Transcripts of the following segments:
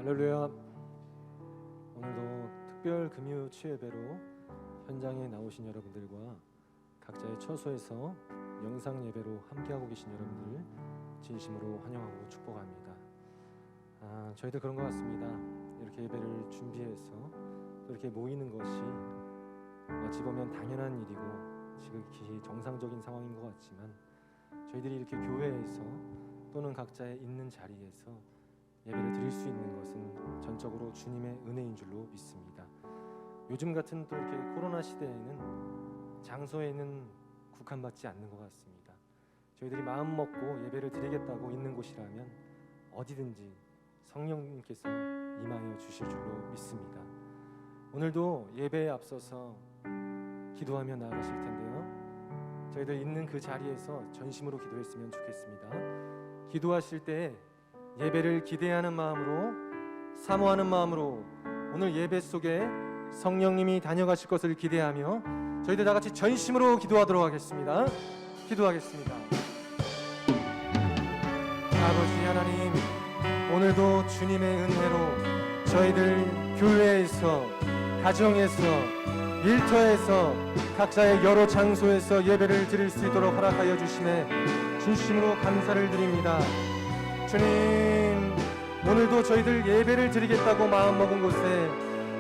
할렐루야. 오늘도 특별 금요 치예배로 현장에 나오신 여러분들과 각자의 처소에서 영상 예배로 함께하고 계신 여러분들 진심으로 환영하고 축복합니다. 저희도 그런 것 같습니다. 이렇게 예배를 준비해서 또 이렇게 모이는 것이 어찌 보면 당연한 일이고 지극히 정상적인 상황인 것 같지만 저희들이 이렇게 교회에서 또는 각자의 있는 자리에서 예배를 드릴 수 있는 것은 전적으로 주님의 은혜인 줄로 믿습니다. 요즘 같은 또 이렇게 코로나 시대에는 장소에는 국한받지 않는 것 같습니다. 저희들이 마음 먹고 예배를 드리겠다고 있는 곳이라면 어디든지 성령님께서 임하여 주실 줄로 믿습니다. 오늘도 예배에 앞서서 기도하며 나아가실 텐데요, 저희들 있는 그 자리에서 전심으로 기도했으면 좋겠습니다. 기도하실 때 예배를 기대하는 마음으로, 사모하는 마음으로 오늘 예배 속에 성령님이 다녀가실 것을 기대하며 저희들 다 같이 전심으로 기도하도록 하겠습니다. 기도하겠습니다. 아버지 하나님, 오늘도 주님의 은혜로 저희들 교회에서, 가정에서, 일터에서, 각자의 여러 장소에서 예배를 드릴 수 있도록 허락하여 주심에 진심으로 감사를 드립니다. 주님, 오늘도 저희들 예배를 드리겠다고 마음먹은 곳에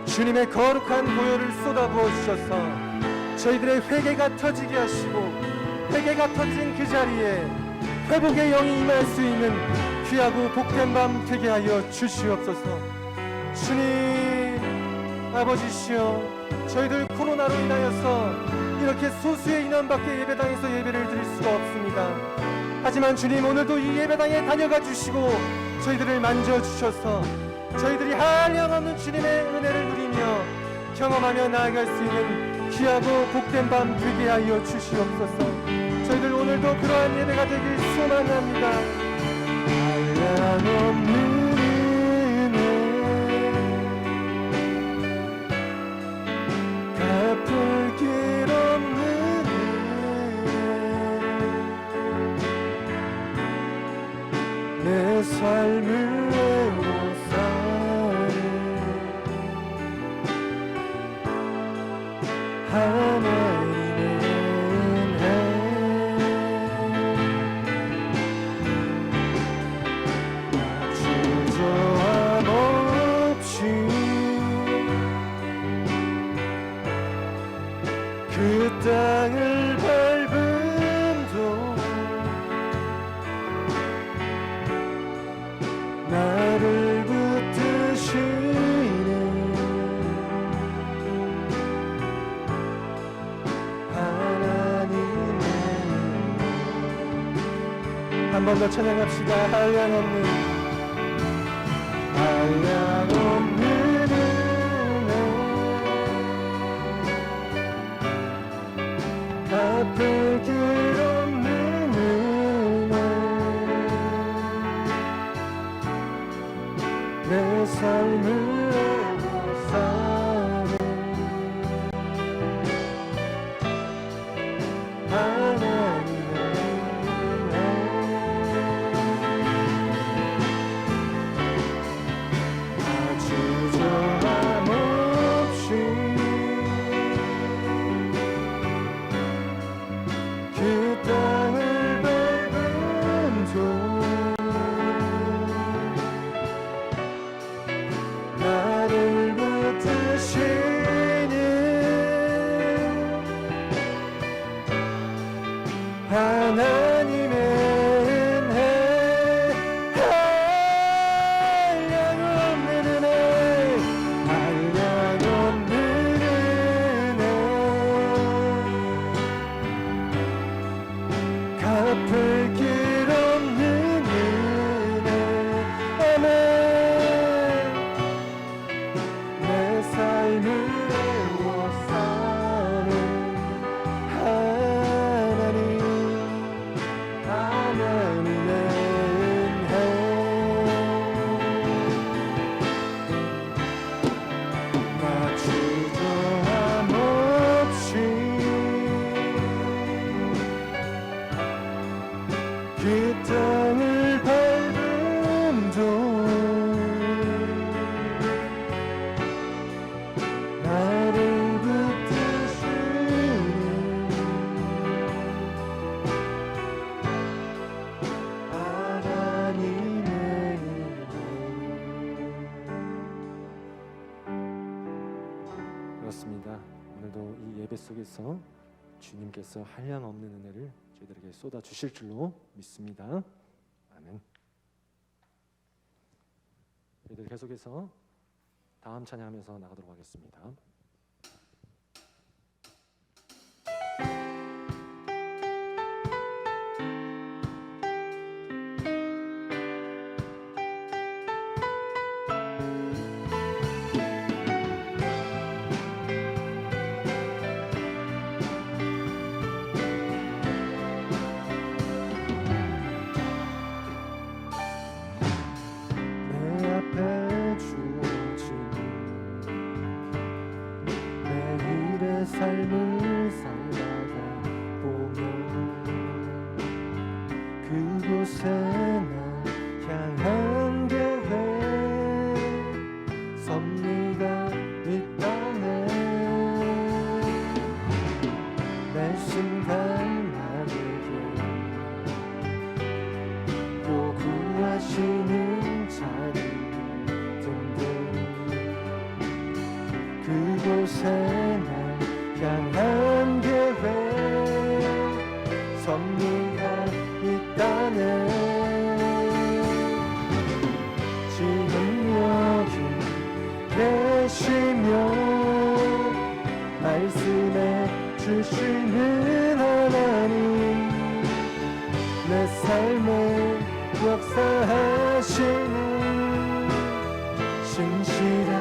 주님의 거룩한 보혈을 쏟아부어 주셔서 저희들의 회개가 터지게 하시고, 회개가 터진 그 자리에 회복의 영이 임할 수 있는 귀하고 복된 밤 되게 하여 주시옵소서. 주님, 아버지시여, 저희들 코로나로 인하여서 이렇게 소수의 인원밖에 예배당에서 예배를 드릴 수가 없습니다. 하지만 주님, 오늘도 이 예배당에 다녀가 주시고 저희들을 만져주셔서 저희들이 한량없는 주님의 은혜를 누리며 경험하며 나아갈 수 있는 귀하고 복된 밤 되게 하여 주시옵소서. 저희들 오늘도 그러한 예배가 되길 소망합니다. 한량없는 은혜, 갚을 길 없는 내 삶을 외워 사네. 하나님의 은혜, 주저함 없이 그 땅을 밟음도 나를 붙드시네. 하나님의 한 번 더 찬양합시다. 한량없는, 한량없는 은혜, 갚을 길 없는 내 삶을 외워 사네. 하나님의 은혜, 주저함 없이 그 땅을 밟음도 나를 붙들 그렇습니다. 오늘도 이 예배 속에서 주님께서 한량없는 은혜를 저희들에게 쏟아 주실 줄로 믿습니다. 아멘. 저희들 계속해서 다음 찬양하면서 나가도록 하겠습니다. 삶을 살다가 보면 그곳에 난 향한 교회 섭리가 있다네. 매 순간 나에게 요구하시는 자리 든든 그곳에 향한 교회 섭리가 있다네. 지금 여기 계시며 말씀해 주시는 하나님 내 삶에 역사하시는 신실한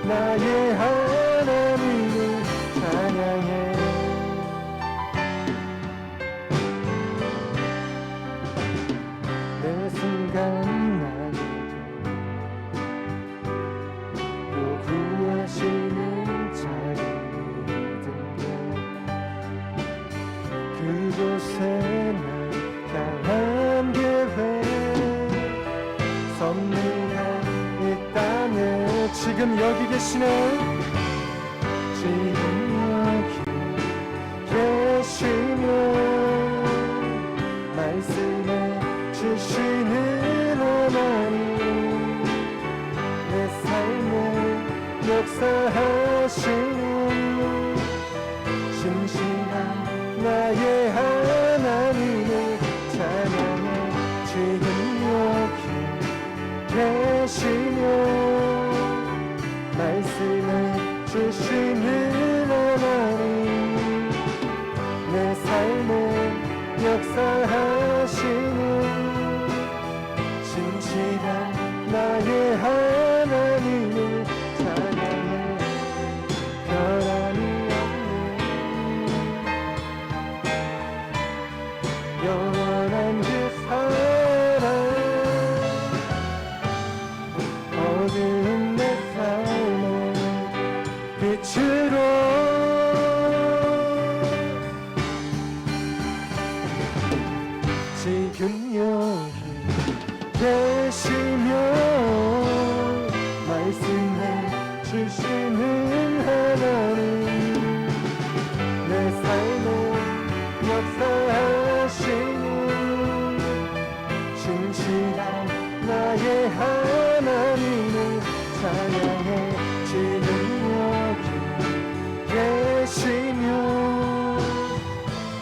나의 하나님을 찬양해. 매 순간 나에게 요구하시는 자리를 들며 그곳에 날 향한 교회 섭리가 있다네. 지금 여기 계시네. 계시며 말씀해 주시는 하나님 내 삶에 역사하시는 신실한 나의 하나님을 찬양해. 지금 여기 계시며 말씀해 주시는 하나님 내 삶에 역사하시는 진실한 나의 하나님을 찬양해. 변함이 없는 영원한 그 사랑 어두운 내 삶의 빛으로 지금 여기 계시며 말씀해 주시는 하나님 내 삶에 역사하시는 신실한 나의 하나님을 찬양해. 지금 여기 계시며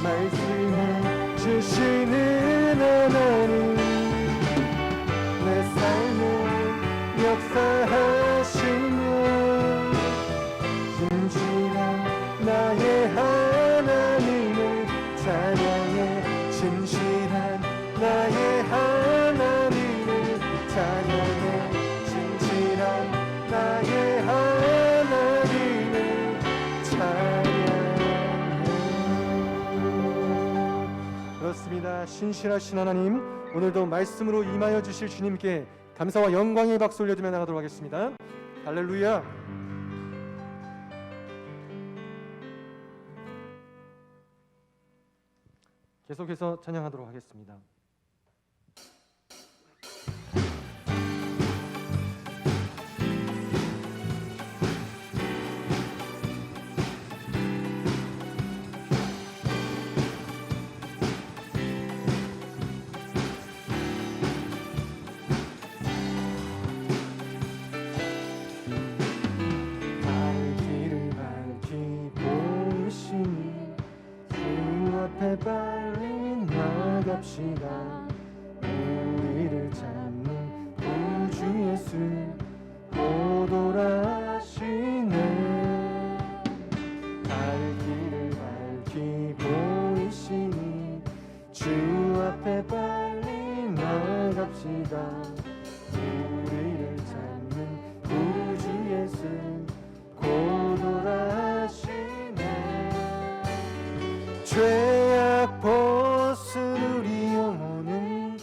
말씀해 주시는 하나님 내 삶에 역사하시며 진실한 나의 하나님을 찬양해. 진실한 나의 하나님을 찬양해. 진실한 나의 하나님을 찬양해. 그렇습니다. 신실하신 하나님, 오늘도 말씀으로 임하여 주실 주님께 감사와 영광의 박수 올려드리며 나가도록 하겠습니다. 할렐루야. 계속해서 찬양하도록 하겠습니다. 갈 길을 빨리 나갑시다. 우리를 찾는 구주 예수 곧 오라시네. 갈 길을 밝히 보이시니 주 앞에 빨리 나갑시다. 우리를 찾는 구주 예수 곧 오라시네. 죄악 벗은 우리 영혼은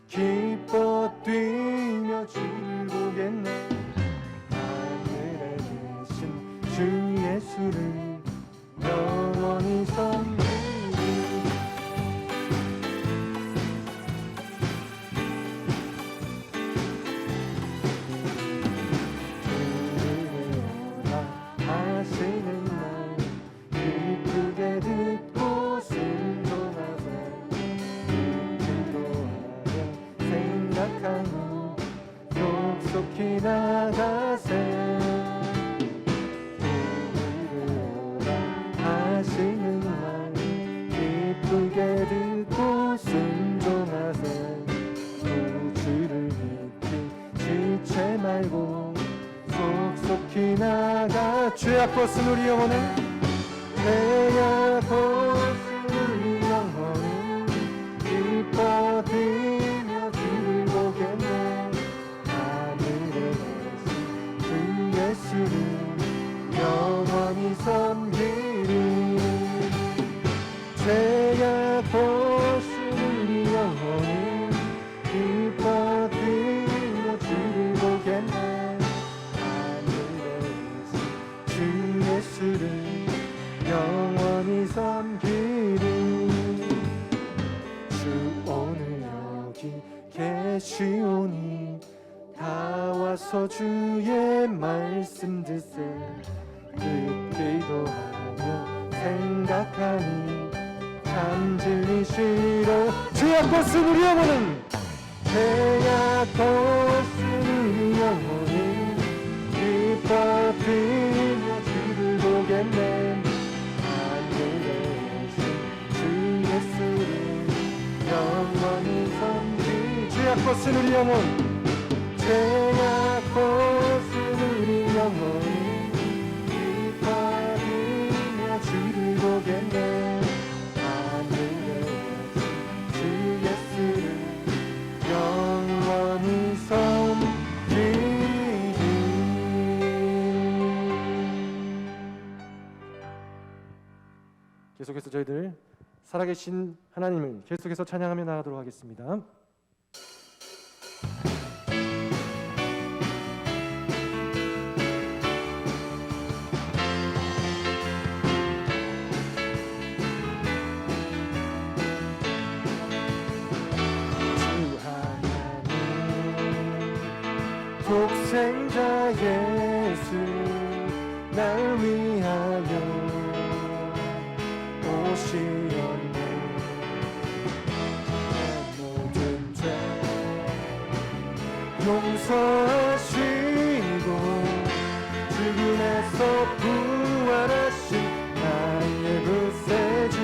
기뻐 뛰며 주를 보겠네. 하늘에 계신 주 예수를 영원히 섬기리. 주를 오라 하시는 말 기쁘게 듣고 순종하세. 기도하며 생각하며 속속히 나가세. 하시는 말 기쁘게 듣고 순종하세. 주를 믿기 지체 말고 속속히 나가. 죄악 벗은 우리 영혼은 죄악 벗은 우리 영혼은 기뻐 뛰며 주를 보겠네. 하늘에 계신 주 예수를 영원히 섬기리. 죄악 벗은 우리 영혼은 기뻐 뛰며 주를 보겠네. 하늘에 계신 주 예수를 영원히 섬기리. 주 오늘 여기 계시오니 다 와서 주의 말씀 듣세. 듣기도 하며 생각하니 참 진리시로. 죄악 벗은 우리 영혼은 죄악 벗은 우리 영혼은 기뻐 뛰며 주를 보겠네. 하늘에 계신 주 예수를 영원히 섬기. 죄악 벗은 우리 영혼 죄악 벗은 우리 영혼 기뻐하며 주를 보겠네. 하늘에 계신 주 예수를 영원히 섬기리. 계속해서 저희들 살아계신 하나님을 계속해서 찬양하며 나가도록 하겠습니다. 독생자 예수 날 위하여 오시었네. 내 모든 죄 용서하시고 죽음에서 부활하신 나의 구세주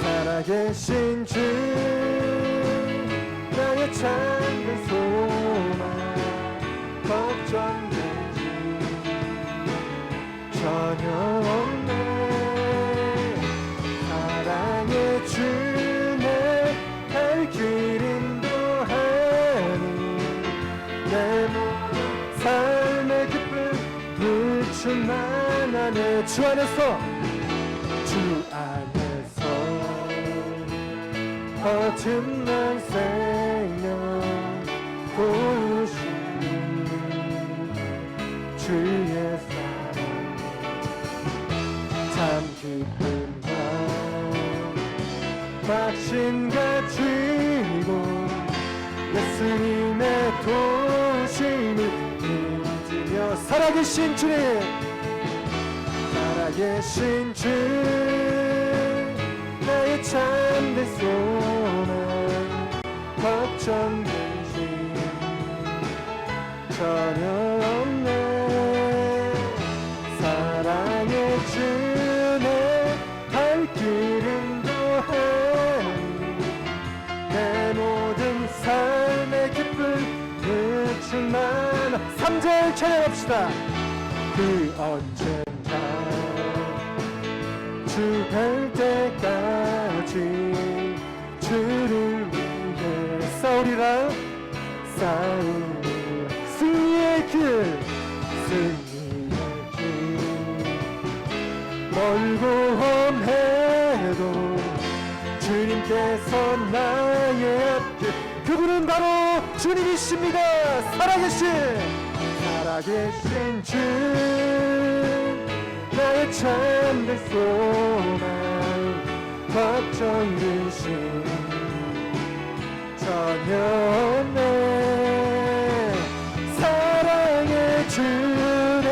살아계신 주 나의 참된 소망 걱정되지 전혀 없네. 사랑의 주내 갈 길 인도하니 내 모든 삶의 기쁨 불충만 하네. 주 안에서 거듭난 생명 보시니 주의 사랑 참 기쁨과 박신 가지고 예수님의 도심을 믿으며 살아계신 주님 살아계신 주 나의 참된 소망 걱정되지 전혀 없네. 사랑의 주내 갈 길을 3절 찬양합시다. 그 언젠가 주 뵐 때까지 주를 위해 싸우리라. 승리의 길 멀고 험해도 주님께서 나의 앞길. 그분은 바로 주님이십니다. 살아계신 주 나의 참된 소망 걱정 근심 전혀 없네. 사랑의 주내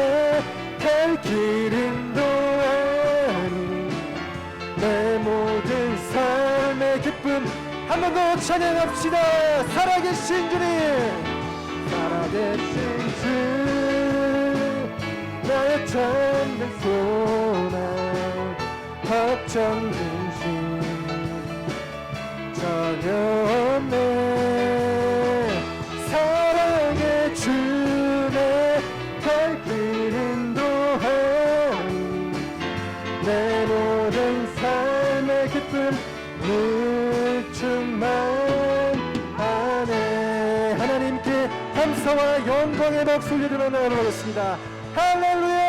갈 길 인도하니 내 모든 삶의 기쁨. 한 번 더 찬양합시다. 살아계신 주님, 살아계신 주 나의 참된 소망 걱정 근심 전혀 없네. 사랑의 주내 갈 길 인도하니 내 모든 삶의 기쁨 충만하네. 하나님께 감사와 영광의 박수 올려드리며 나아가겠습니다. 할렐루야.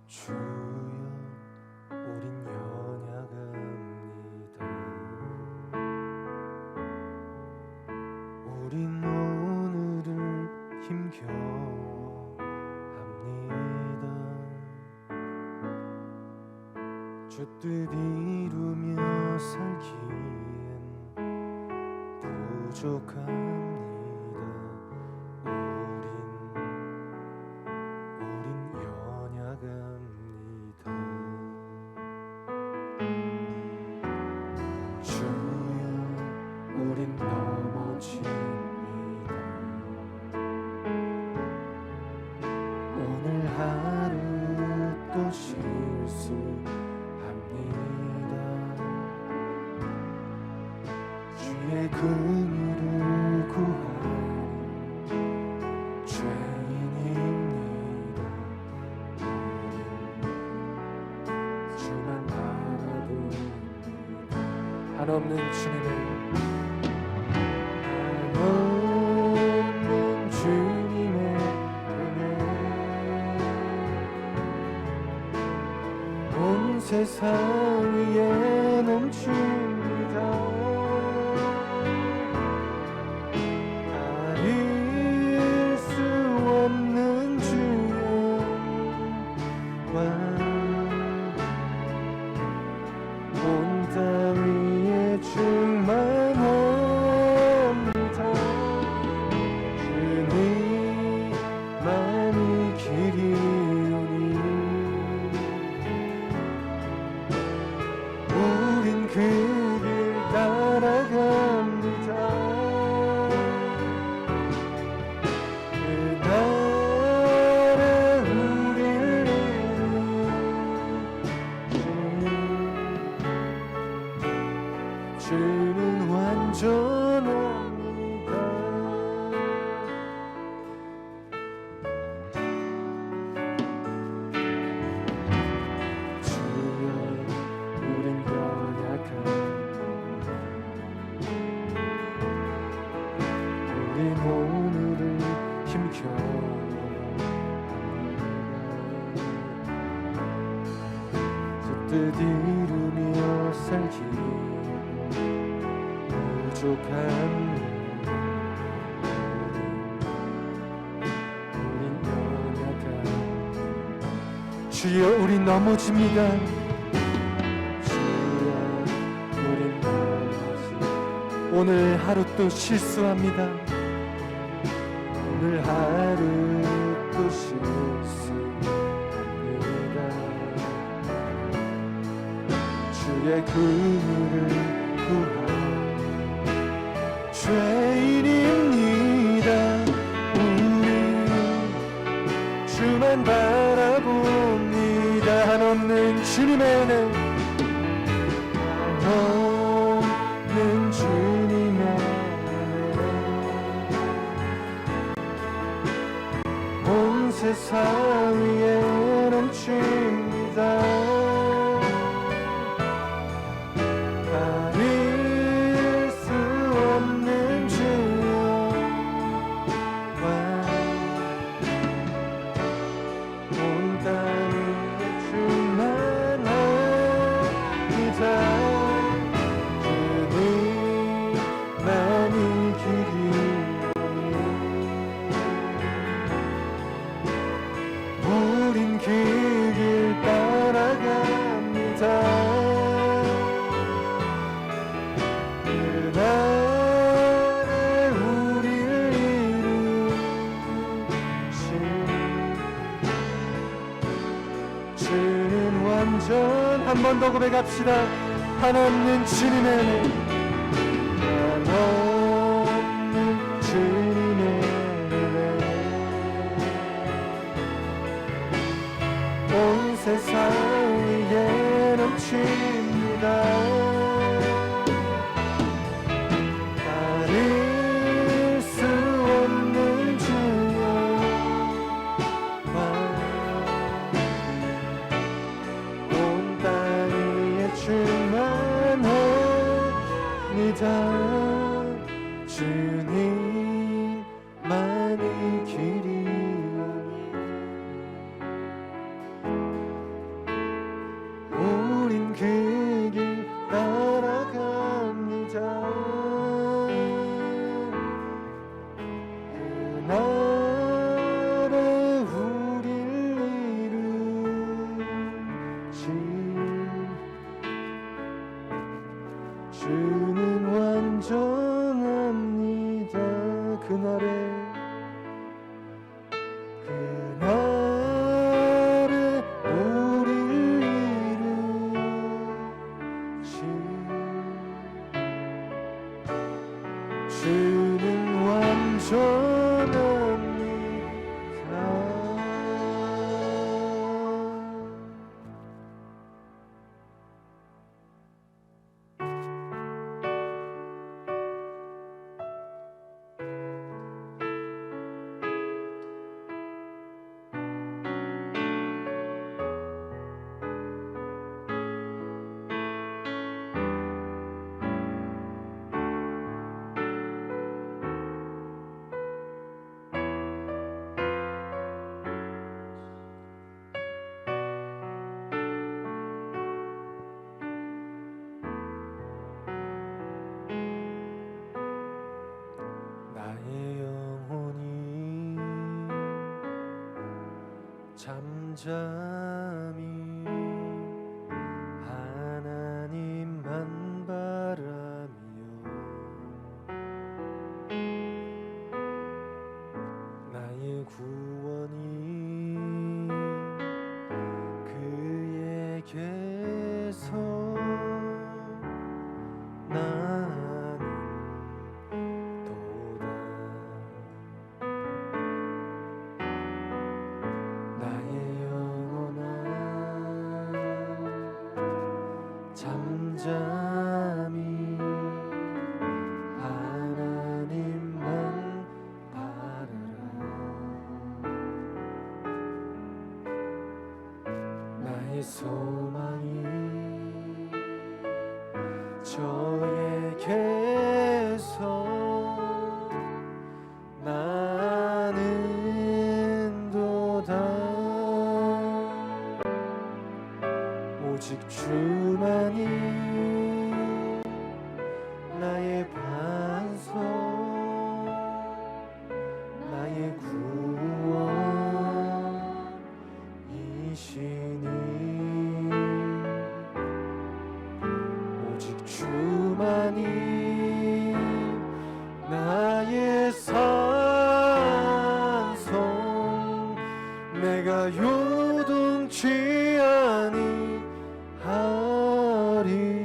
주여 우린 연약합니다. 우린 오늘을 힘겨워합니다. 주 뜻 이루며 살기엔 부족합니다. 우린 넘어집니다. 오늘 하루 또 실수합니다. 주의 긍휼을 구하는 죄인입니다. 우린 주만 바라봅니다. 한없는 주님을 세상 위에 넘칩니다. 가릴 수 없는 주의 온 땅 위에 충만합니다. 주님만이 길이오니 그 길 따라갑니다. 그 나라 우리를 이루시니 주는 완전합니다. 주여 우린 우린 오늘을 힘겨워합니다. 주 뜻 이루며 살기 부족합니다. 우린 연약합니다. 주여 우린 넘어집니다. 오늘 하루 또 실수합니다. 오늘 하루 또 실수합니다. 주의 그를 구하라. 죄인입니다. 우리 주만 바라봅니다. 한없는 주님의 은혜, 한없는 주님의 온 세상 위에 넘칩니다. 가릴 수 없는 주여 온 땅 위에 주만 합니다. 주님만이 길이오니 우린 그 길 따라갑니다. 그날에 우리를 이루신 주는 완전. 한 번 더 고백합시다. 한없는 주님의 은혜, 한없는 주님의 은혜, 온 세상 위에 넘칩니다. 가릴 수 없는 주여 온 땅 위에 충만합니다. 주님만이 길이오니 우린 그 길 따라갑니다. 그날에 우릴 이루신 주는 완전합니다. 그날에 우릴 이루신 주는 잠잠히 하나님만 바라며 나의 구원이 그에게서 나는 도다. 나의 영혼아 잠잠히 하나님만 바라라. 나의 소망이 저에게서 나는 도다. 오직 주만이 나의 반석, 나의 구원이시니 오직 주만이 나의 산성, 내가 요동치 아니하리.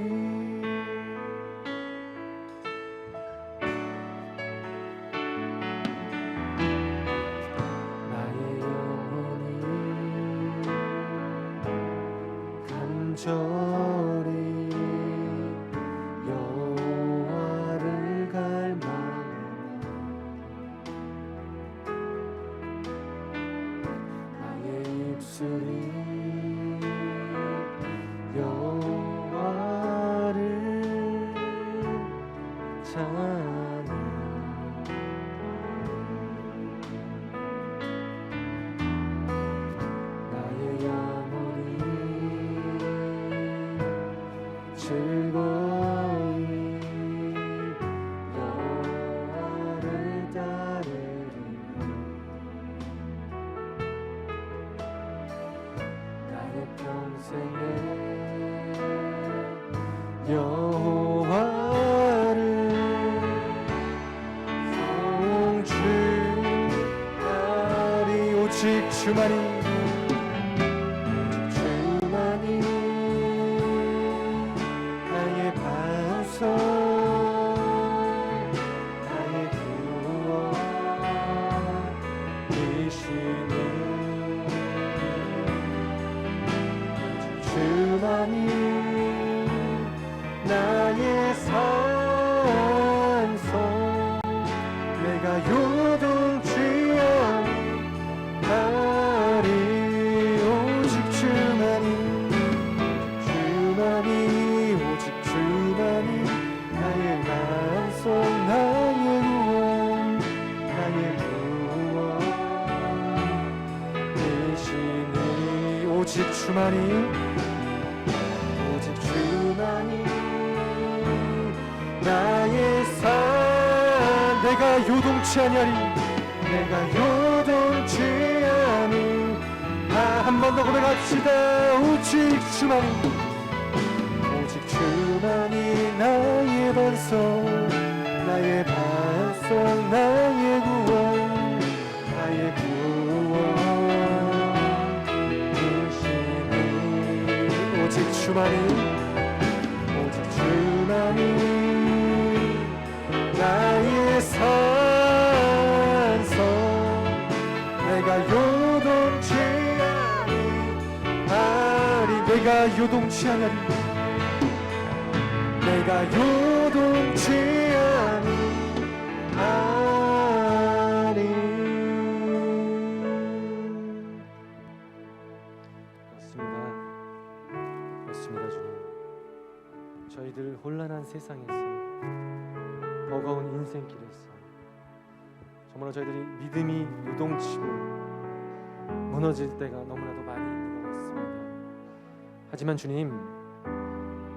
간절히 여호와를 갈망하나 나의 입술이 여호와를 찬양 나의 영혼이 즐거이 여호와를 따르리니 나의 평생에 여호와를 송축하리 오직 주만이 나의 반석 나의 구원이시니 주만이 나의 산소 내가 요동치 않으리 오직 주만이 오직 주만이 나의 반석 나의 구원이시니 오직 주만이 나의 산 내가 요동치 아니하리 내가 요동치 아니 한 번 더 고백합시다 오직 주만이 나의 반석 나의 구원 구원이시니 오직 주만이 나의 산성 내가 요동치 아니하리 내가 요동치 아니하리 내가 요동치 아니하리 그렇습니다 주님 저희들 혼란한 세상에서 버거운 인생길에서 정말로 저희들이 믿음이 요동치고 무너질 때가 너무나도 많이 있는 것 같습니다. 하지만 주님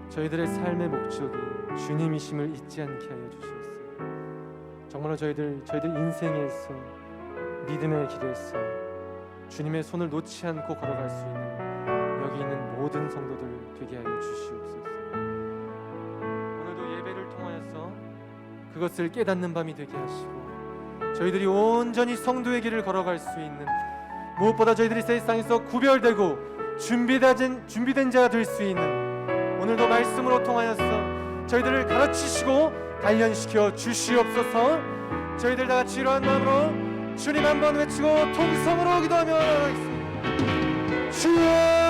저희들의 삶의 목적이 주님이심을 잊지 않게 하여 주시옵소서. 정말로 저희들 인생에서 믿음의 길에서 주님의 손을 놓지 않고 걸어갈 수 있는 여기 있는 모든 성도들 되게 하여 주시옵소서. 오늘도 예배를 통하여서 그것을 깨닫는 밤이 되게 하시고 저희들이 온전히 성도의 길을 걸어갈 수 있는 무엇보다 저희들이 세상에서 구별되고 준비된 자가 될 수 있는 오늘도 말씀으로 통하여서 저희들을 가르치시고 단련시켜 주시옵소서. 저희들 다 같이 이러한 마음으로 주님 한번 외치고 통성으로 기도하며 나가겠습니다. 주여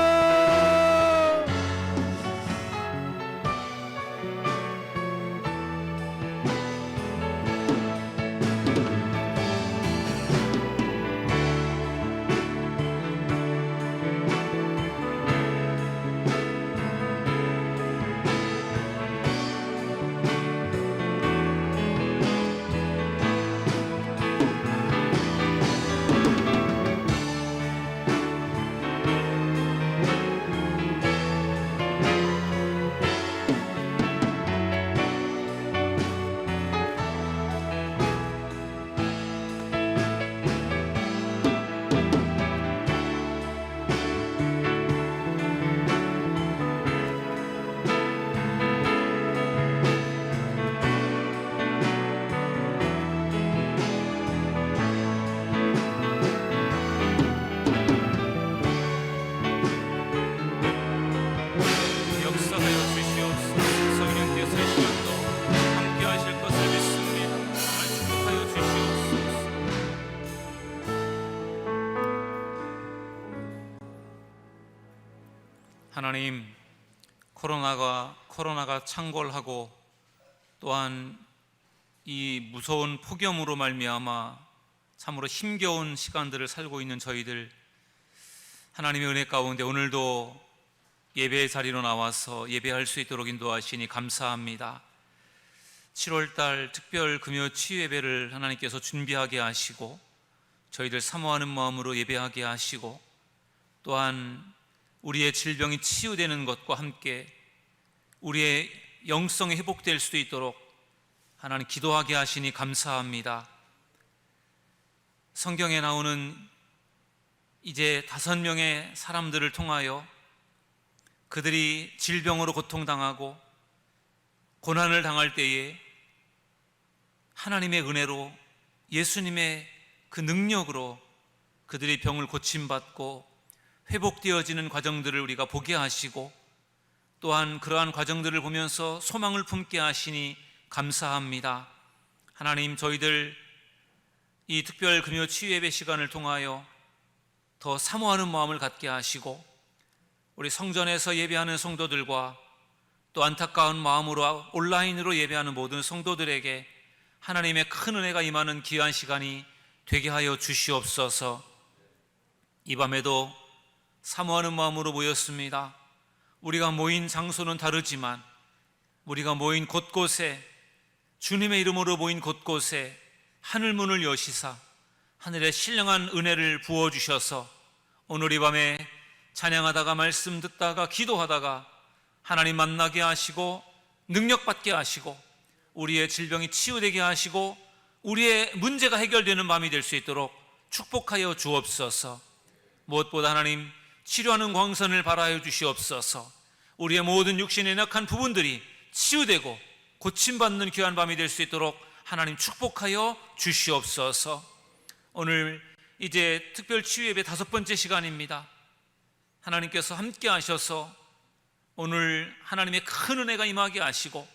하나님, 코로나가 창궐하고 또한 이 무서운 폭염으로 말미암아 참으로 힘겨운 시간들을 살고 있는 저희들, 하나님의 은혜 가운데 오늘도 예배의 자리로 나와서 예배할 수 있도록 인도하시니 감사합니다. 7월달 특별 금요 치유 예배를 하나님께서 준비하게 하시고 저희들 사모하는 마음으로 예배하게 하시고 또한 우리의 질병이 치유되는 것과 함께 우리의 영성이 회복될 수 있도록 하나님 기도하게 하시니 감사합니다. 성경에 나오는 이제 5명의 사람들을 통하여 그들이 질병으로 고통당하고 고난을 당할 때에 하나님의 은혜로 예수님의 그 능력으로 그들이 병을 고침받고 회복되어지는 과정들을 우리가 보게 하시고 또한 그러한 과정들을 보면서 소망을 품게 하시니 감사합니다. 하나님, 저희들 이 특별 금요 치유 예배 시간을 통하여 더 사모하는 마음을 갖게 하시고 우리 성전에서 예배하는 성도들과 또 안타까운 마음으로 온라인으로 예배하는 모든 성도들에게 하나님의 큰 은혜가 임하는 귀한 시간이 되게 하여 주시옵소서. 이 밤에도 사모하는 마음으로 모였습니다. 우리가 모인 장소는 다르지만 우리가 모인 곳곳에, 주님의 이름으로 모인 곳곳에 하늘문을 여시사 하늘의 신령한 은혜를 부어주셔서 오늘 이 밤에 찬양하다가 말씀 듣다가 기도하다가 하나님 만나게 하시고 능력받게 하시고 우리의 질병이 치유되게 하시고 우리의 문제가 해결되는 밤이 될 수 있도록 축복하여 주옵소서. 무엇보다 하나님, 치료하는 광선을 발하여 주시옵소서. 우리의 모든 육신의 연약한 부분들이 치유되고 고침받는 귀한 밤이 될 수 있도록 하나님 축복하여 주시옵소서. 오늘 이제 특별 치유 예배 5번째 시간입니다. 하나님께서 함께 하셔서 오늘 하나님의 큰 은혜가 임하게 하시고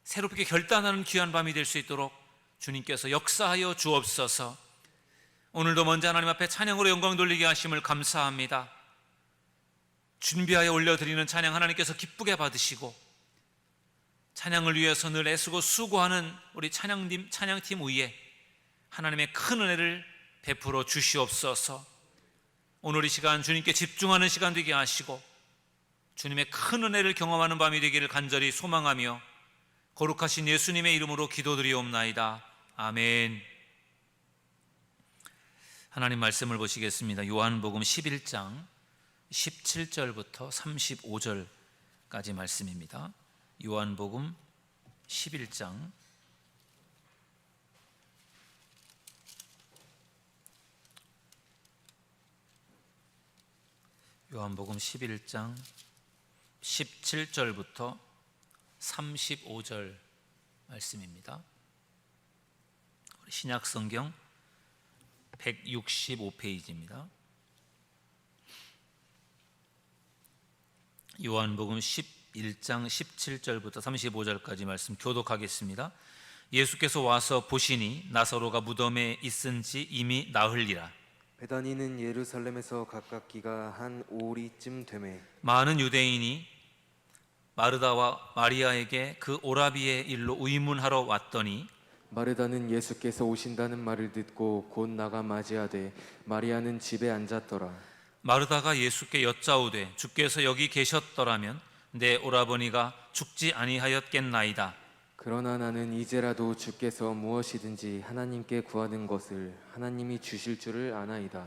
새롭게 결단하는 귀한 밤이 될 수 있도록 주님께서 역사하여 주옵소서. 오늘도 먼저 하나님 앞에 찬양으로 영광 돌리게 하심을 감사합니다. 준비하여 올려드리는 찬양 하나님께서 기쁘게 받으시고 찬양을 위해서 늘 애쓰고 수고하는 우리 찬양팀 위에 하나님의 큰 은혜를 베풀어 주시옵소서. 오늘 이 시간 주님께 집중하는 시간 되게 하시고 주님의 큰 은혜를 경험하는 밤이 되기를 간절히 소망하며 거룩하신 예수님의 이름으로 기도드리옵나이다. 아멘. 하나님 말씀을 보시겠습니다. 요한복음 11장 17절부터 35절까지 말씀입니다. 요한복음 11장 요한복음 11장 17절부터 35절 말씀입니다. 신약성경 165페이지입니다. 요한복음 11장 17절부터 35절까지 말씀 교독하겠습니다. 예수께서 와서 보시니 나사로가 무덤에 있은지 이미 나흘이라. 베다니는 예루살렘에서 가깝기가 한 5리쯤 되매 많은 유대인이 마르다와 마리아에게 그 오라비의 일로 의문하러 왔더니 마르다는 예수께서 오신다는 말을 듣고 곧 나가 맞이하되 마리아는 집에 앉았더라. 마르다가 예수께 여짜오되 주께서 여기 계셨더라면 내 오라버니가 죽지 아니하였겠나이다. 그러나 나는 이제라도 주께서 무엇이든지 하나님께 구하는 것을 하나님이 주실 줄을 아나이다.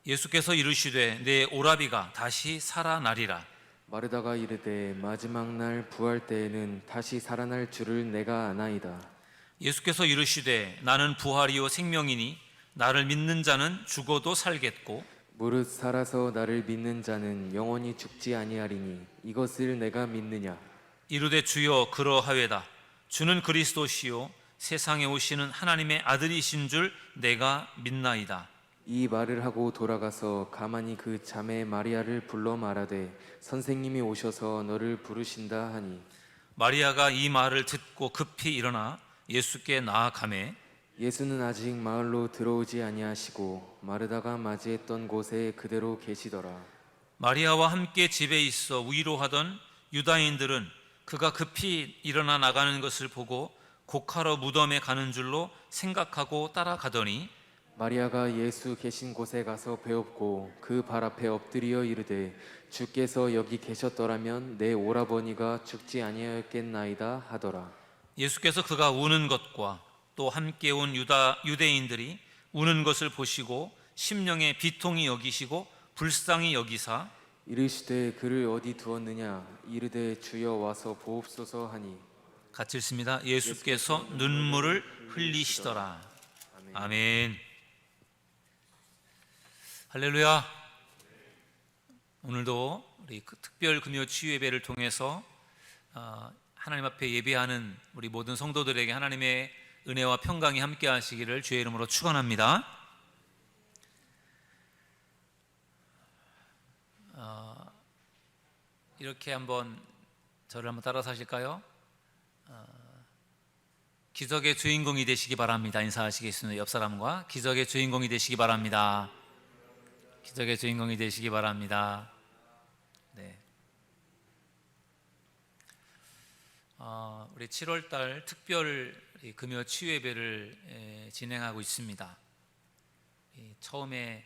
예수께서 이르시되 내 오라비가 다시 살아나리라. 마르다가 이르되 마지막 날 부활 때에는 다시 살아날 줄을 내가 아나이다. 예수께서 이르시되 나는 부활이요 생명이니 나를 믿는 자는 죽어도 살겠고 무릇 살아서 나를 믿는 자는 영원히 죽지 아니하리니 이것을 내가 믿느냐. 이르되 주여 그러하외다. 주는 그리스도시요 세상에 오시는 하나님의 아들이신 줄 내가 믿나이다. 이 말을 하고 돌아가서 가만히 그 자매 마리아를 불러 말하되 선생님이 오셔서 너를 부르신다 하니 마리아가 이 말을 듣고 급히 일어나 예수께 나아가매 예수는 아직 마을로 들어오지 아니하시고 마르다가 맞이했던 곳에 그대로 계시더라. 마리아와 함께 집에 있어 위로하던 유다인들은 그가 급히 일어나 나가는 것을 보고 곡하러 무덤에 가는 줄로 생각하고 따라가더니 마리아가 예수 계신 곳에 가서 배웠고 그 발 앞에 엎드려 이르되 주께서 여기 계셨더라면 내 오라버니가 죽지 아니하였겠나이다 하더라. 예수께서 그가 우는 것과 또 함께 온 유대인들이 우는 것을 보시고 심령에 비통히 여기시고 불쌍히 여기사 이르시되 그를 어디 두었느냐 이르되 주여 와서 보옵소서 하니 같이 읽습니다. 예수께서 눈물을 흘리시더라. 아멘. 할렐루야. 오늘도 우리 특별 금요 치유 예배를 통해서 하나님 앞에 예배하는 우리 모든 성도들에게 하나님의 은혜와 평강이 함께 하시기를 주의 이름으로 축원합니다. 이렇게 저를 한번 따라서 하실까요? 기적의 주인공이 되시기 바랍니다. 인사하시겠습니다. 옆 사람과 기적의 주인공이 되시기 바랍니다. 기적의 주인공이 되시기 바랍니다. 네. 우리 7월달 특별 금요 치유 예배를 진행하고 있습니다. 처음에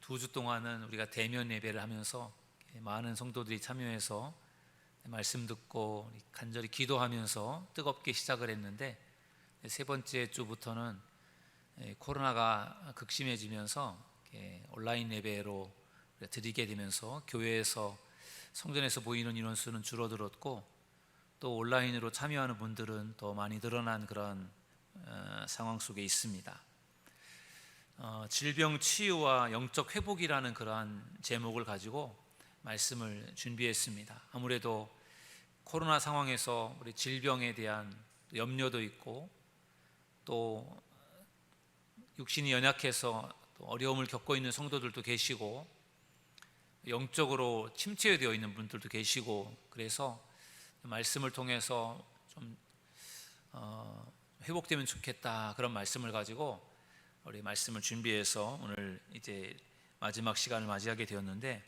2주 동안은 우리가 대면 예배를 하면서 많은 성도들이 참여해서 말씀 듣고 간절히 기도하면서 뜨겁게 시작을 했는데, 세 번째 주부터는 코로나가 극심해지면서 온라인 예배로 드리게 되면서 교회에서 성전에서 보이는 인원수는 줄어들었고 또 온라인으로 참여하는 분들은 더 많이 늘어난 그런 상황 속에 있습니다. 질병 치유와 영적 회복이라는 그러한 제목을 가지고 말씀을 준비했습니다. 아무래도 코로나 상황에서 우리 질병에 대한 염려도 있고 또 육신이 연약해서 또 어려움을 겪고 있는 성도들도 계시고 영적으로 침체되어 있는 분들도 계시고, 그래서 말씀을 통해서 좀 회복되면 좋겠다, 그런 말씀을 가지고 우리 말씀을 준비해서 오늘 이제 마지막 시간을 맞이하게 되었는데,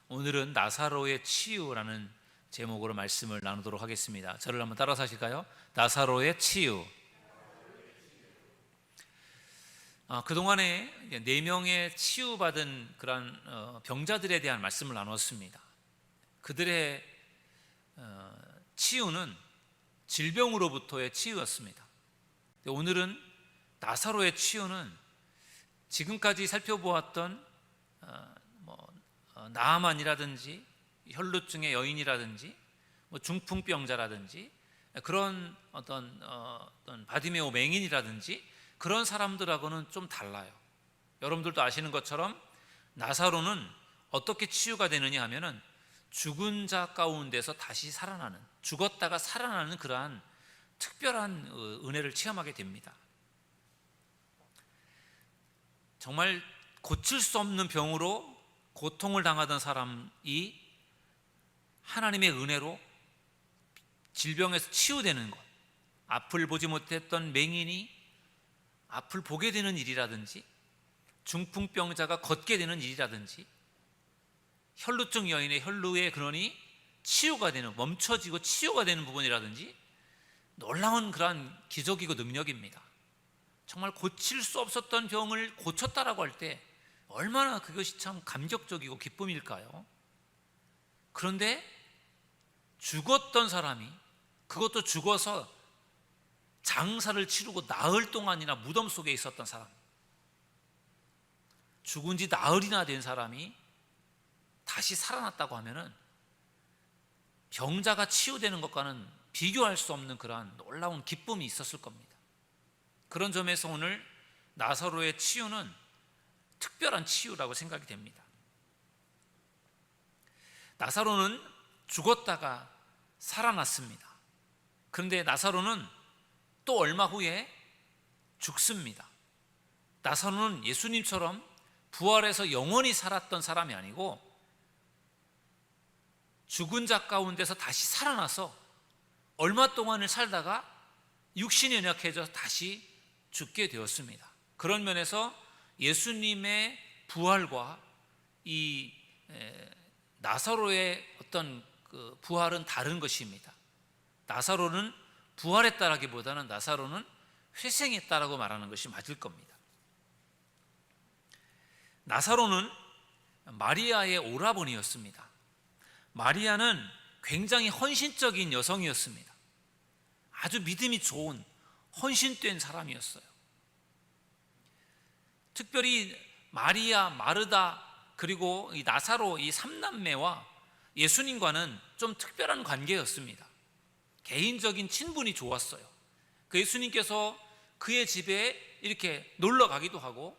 오늘은 나사로의 치유라는 제목으로 말씀을 나누도록 하겠습니다. 저를 한번 따라서 하실까요? 나사로의 치유. 그동안에 4명의 치유받은 그런 병자들에 대한 말씀을 나눴습니다. 그들의 치유는 질병으로부터의 치유였습니다. 오늘은 나사로의 치유는 지금까지 살펴보았던 나아만이라든지 혈루증의 여인이라든지 중풍병자라든지 그런 어떤 바디메오 맹인이라든지 그런 사람들하고는 좀 달라요. 여러분들도 아시는 것처럼 나사로는 어떻게 치유가 되느냐 하면은 죽은 자 가운데서 다시 살아나는, 죽었다가 살아나는 그러한 특별한 은혜를 체험하게 됩니다. 정말 고칠 수 없는 병으로 고통을 당하던 사람이 하나님의 은혜로 질병에서 치유되는 것, 앞을 보지 못했던 맹인이 앞을 보게 되는 일이라든지, 중풍병자가 걷게 되는 일이라든지, 혈루증 여인의 혈루의 근원이 치유가 되는, 멈춰지고 치유가 되는 부분이라든지 놀라운 그러한 기적이고 능력입니다. 정말 고칠 수 없었던 병을 고쳤다라고 할 때 얼마나 그것이 참 감격적이고 기쁨일까요? 그런데 죽었던 사람이, 그것도 죽어서 장사를 치르고 나흘 동안이나 무덤 속에 있었던 사람, 죽은 지 나흘이나 된 사람이 다시 살아났다고 하면은 병자가 치유되는 것과는 비교할 수 없는 그러한 놀라운 기쁨이 있었을 겁니다. 그런 점에서 오늘 나사로의 치유는 특별한 치유라고 생각이 됩니다. 나사로는 죽었다가 살아났습니다. 그런데 나사로는 또 얼마 후에 죽습니다. 나사로는 예수님처럼 부활해서 영원히 살았던 사람이 아니고 죽은 자 가운데서 다시 살아나서 얼마 동안을 살다가 육신이 연약해져서 다시 죽게 되었습니다. 그런 면에서 예수님의 부활과 이 나사로의 어떤 그 부활은 다른 것입니다. 나사로는 부활했다라기보다는 나사로는 회생했다라고 말하는 것이 맞을 겁니다. 나사로는 마리아의 오라버니였습니다. 마리아는 굉장히 헌신적인 여성이었습니다. 아주 믿음이 좋은 헌신된 사람이었어요. 특별히 마리아, 마르다 그리고 이 나사로 이 3남매와 예수님과는 좀 특별한 관계였습니다. 개인적인 친분이 좋았어요. 그 예수님께서 그의 집에 이렇게 놀러 가기도 하고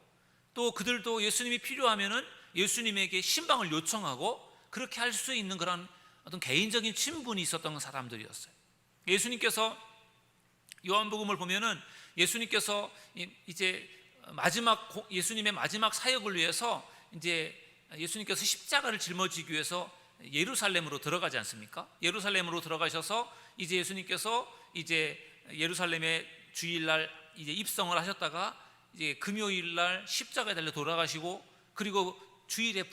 또 그들도 예수님이 필요하면은 예수님에게 신방을 요청하고 그렇게 할 수 있는 그런 어떤 개인적인 친분이 있었던 사람들이었어요. 예수님께서 요한복음을 보면은 예수님께서 이제 예수님의 마지막 사역을 위해서 이제 예수님께서 십자가를 짊어지기 위해서 예루살렘으로 들어가지 않습니까? 예루살렘으로 들어가셔서 이제 예수님께서 이제 예루살렘에 주일날 이제 입성을 하셨다가 이제 금요일날 십자가에 달려 돌아가시고 그리고 주일에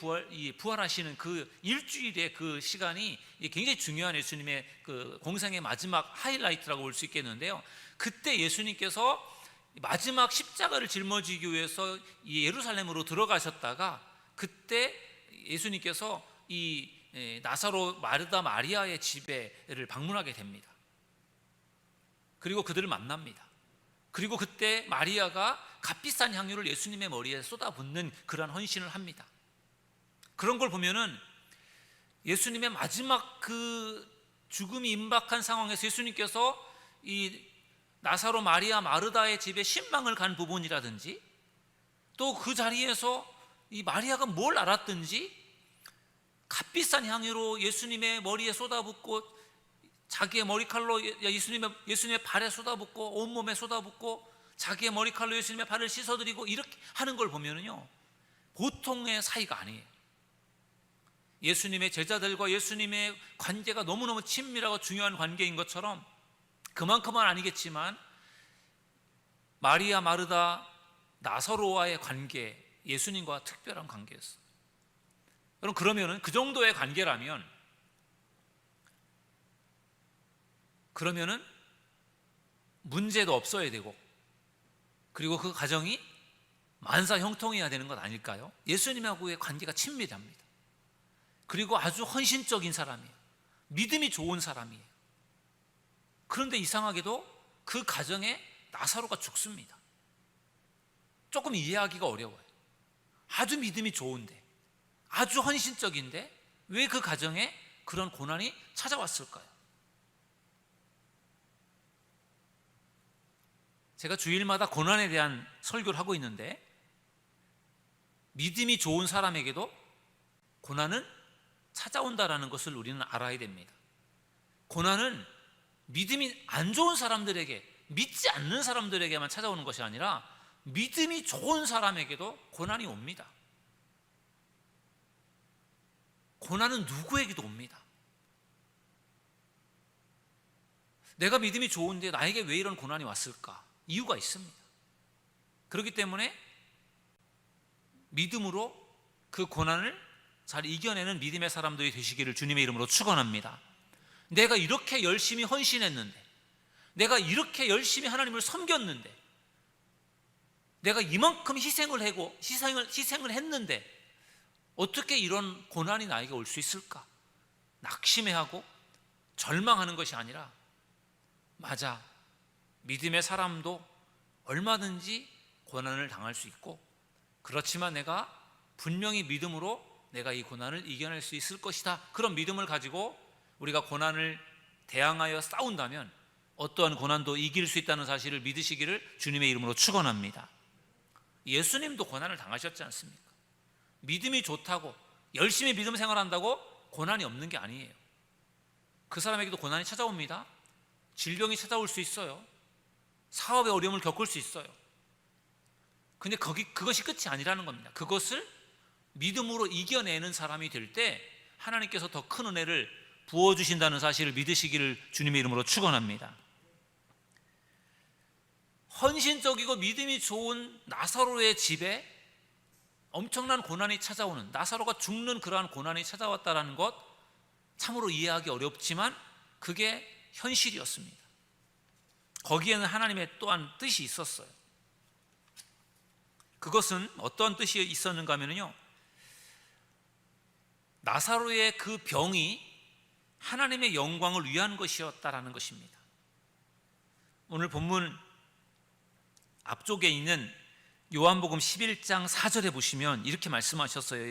부활하시는 그 일주일의 그 시간이 굉장히 중요한 예수님의 그 공생의 마지막 하이라이트라고 볼 수 있겠는데요. 그때 예수님께서 마지막 십자가를 짊어지기 위해서 예루살렘으로 들어가셨다가 그때 예수님께서 이 나사로 마르다 마리아의 집에를 방문하게 됩니다. 그리고 그들을 만납니다. 그리고 그때 마리아가 값비싼 향유를 예수님의 머리에 쏟아붓는 그러한 헌신을 합니다. 그런 걸 보면은 예수님의 마지막 그 죽음이 임박한 상황에서 예수님께서 이 나사로 마리아 마르다의 집에 신방을 간 부분이라든지 또 그 자리에서 이 마리아가 뭘 알았든지 값비싼 향유로 예수님의 머리에 쏟아붓고 자기의 머리칼로 예수님의 발에 쏟아붓고 온몸에 쏟아붓고 자기의 머리칼로 예수님의 발을 씻어드리고 이렇게 하는 걸 보면은요 보통의 사이가 아니에요. 예수님의 제자들과 예수님의 관계가 너무너무 친밀하고 중요한 관계인 것처럼 그만큼은 아니겠지만 마리아, 마르다, 나사로와의 관계, 예수님과 특별한 관계였어요. 여러분 그러면은 그 정도의 관계라면 그러면은 문제도 없어야 되고 그리고 그 가정이 만사 형통해야 되는 것 아닐까요? 예수님하고의 관계가 친밀합니다. 그리고 아주 헌신적인 사람이에요. 믿음이 좋은 사람이에요. 그런데 이상하게도 그 가정에 나사로가 죽습니다. 조금 이해하기가 어려워요. 아주 믿음이 좋은데 아주 헌신적인데 왜 그 가정에 그런 고난이 찾아왔을까요? 제가 주일마다 고난에 대한 설교를 하고 있는데 믿음이 좋은 사람에게도 고난은 찾아온다라는 것을 우리는 알아야 됩니다. 고난은 믿음이 안 좋은 사람들에게, 믿지 않는 사람들에게만 찾아오는 것이 아니라 믿음이 좋은 사람에게도 고난이 옵니다. 고난은 누구에게도 옵니다. 내가 믿음이 좋은데 나에게 왜 이런 고난이 왔을까? 이유가 있습니다. 그렇기 때문에 믿음으로 그 고난을 잘 이겨내는 믿음의 사람들이 되시기를 주님의 이름으로 축원합니다. 내가 이렇게 열심히 헌신했는데, 내가 이렇게 열심히 하나님을 섬겼는데, 내가 이만큼 희생을 했는데 어떻게 이런 고난이 나에게 올 수 있을까? 낙심해하고 절망하는 것이 아니라 맞아, 믿음의 사람도 얼마든지 고난을 당할 수 있고 그렇지만 내가 분명히 믿음으로 내가 이 고난을 이겨낼 수 있을 것이다. 그런 믿음을 가지고 우리가 고난을 대항하여 싸운다면 어떠한 고난도 이길 수 있다는 사실을 믿으시기를 주님의 이름으로 축원합니다. 예수님도 고난을 당하셨지 않습니까? 믿음이 좋다고 열심히 믿음 생활한다고 고난이 없는 게 아니에요. 그 사람에게도 고난이 찾아옵니다. 질병이 찾아올 수 있어요. 사업의 어려움을 겪을 수 있어요. 근데 그것이 끝이 아니라는 겁니다. 그것을 믿음으로 이겨내는 사람이 될 때 하나님께서 더 큰 은혜를 부어주신다는 사실을 믿으시기를 주님의 이름으로 축원합니다. 헌신적이고 믿음이 좋은 나사로의 집에 엄청난 고난이 찾아오는, 나사로가 죽는 그러한 고난이 찾아왔다는 것 참으로 이해하기 어렵지만 그게 현실이었습니다. 거기에는 하나님의 또한 뜻이 있었어요. 그것은 어떤 뜻이 있었는가 하면요, 나사로의 그 병이 하나님의 영광을 위한 것이었다라는 것입니다. 오늘 본문 앞쪽에 있는 요한복음 11장 4절에 보시면 이렇게 말씀하셨어요.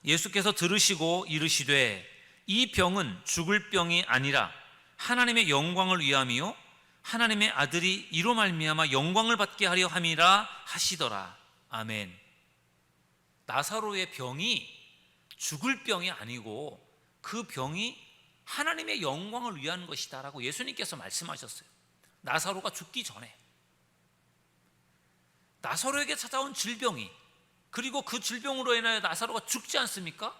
예수께서 들으시고 이르시되 이 병은 죽을 병이 아니라 하나님의 영광을 위함이요 하나님의 아들이 이로 말미암아 영광을 받게 하려 함이라 하시더라. 아멘. 나사로의 병이 죽을 병이 아니고 그 병이 하나님의 영광을 위한 것이다라고 예수님께서 말씀하셨어요. 나사로가 죽기 전에 나사로에게 찾아온 질병이, 그리고 그 질병으로 인하여 나사로가 죽지 않습니까?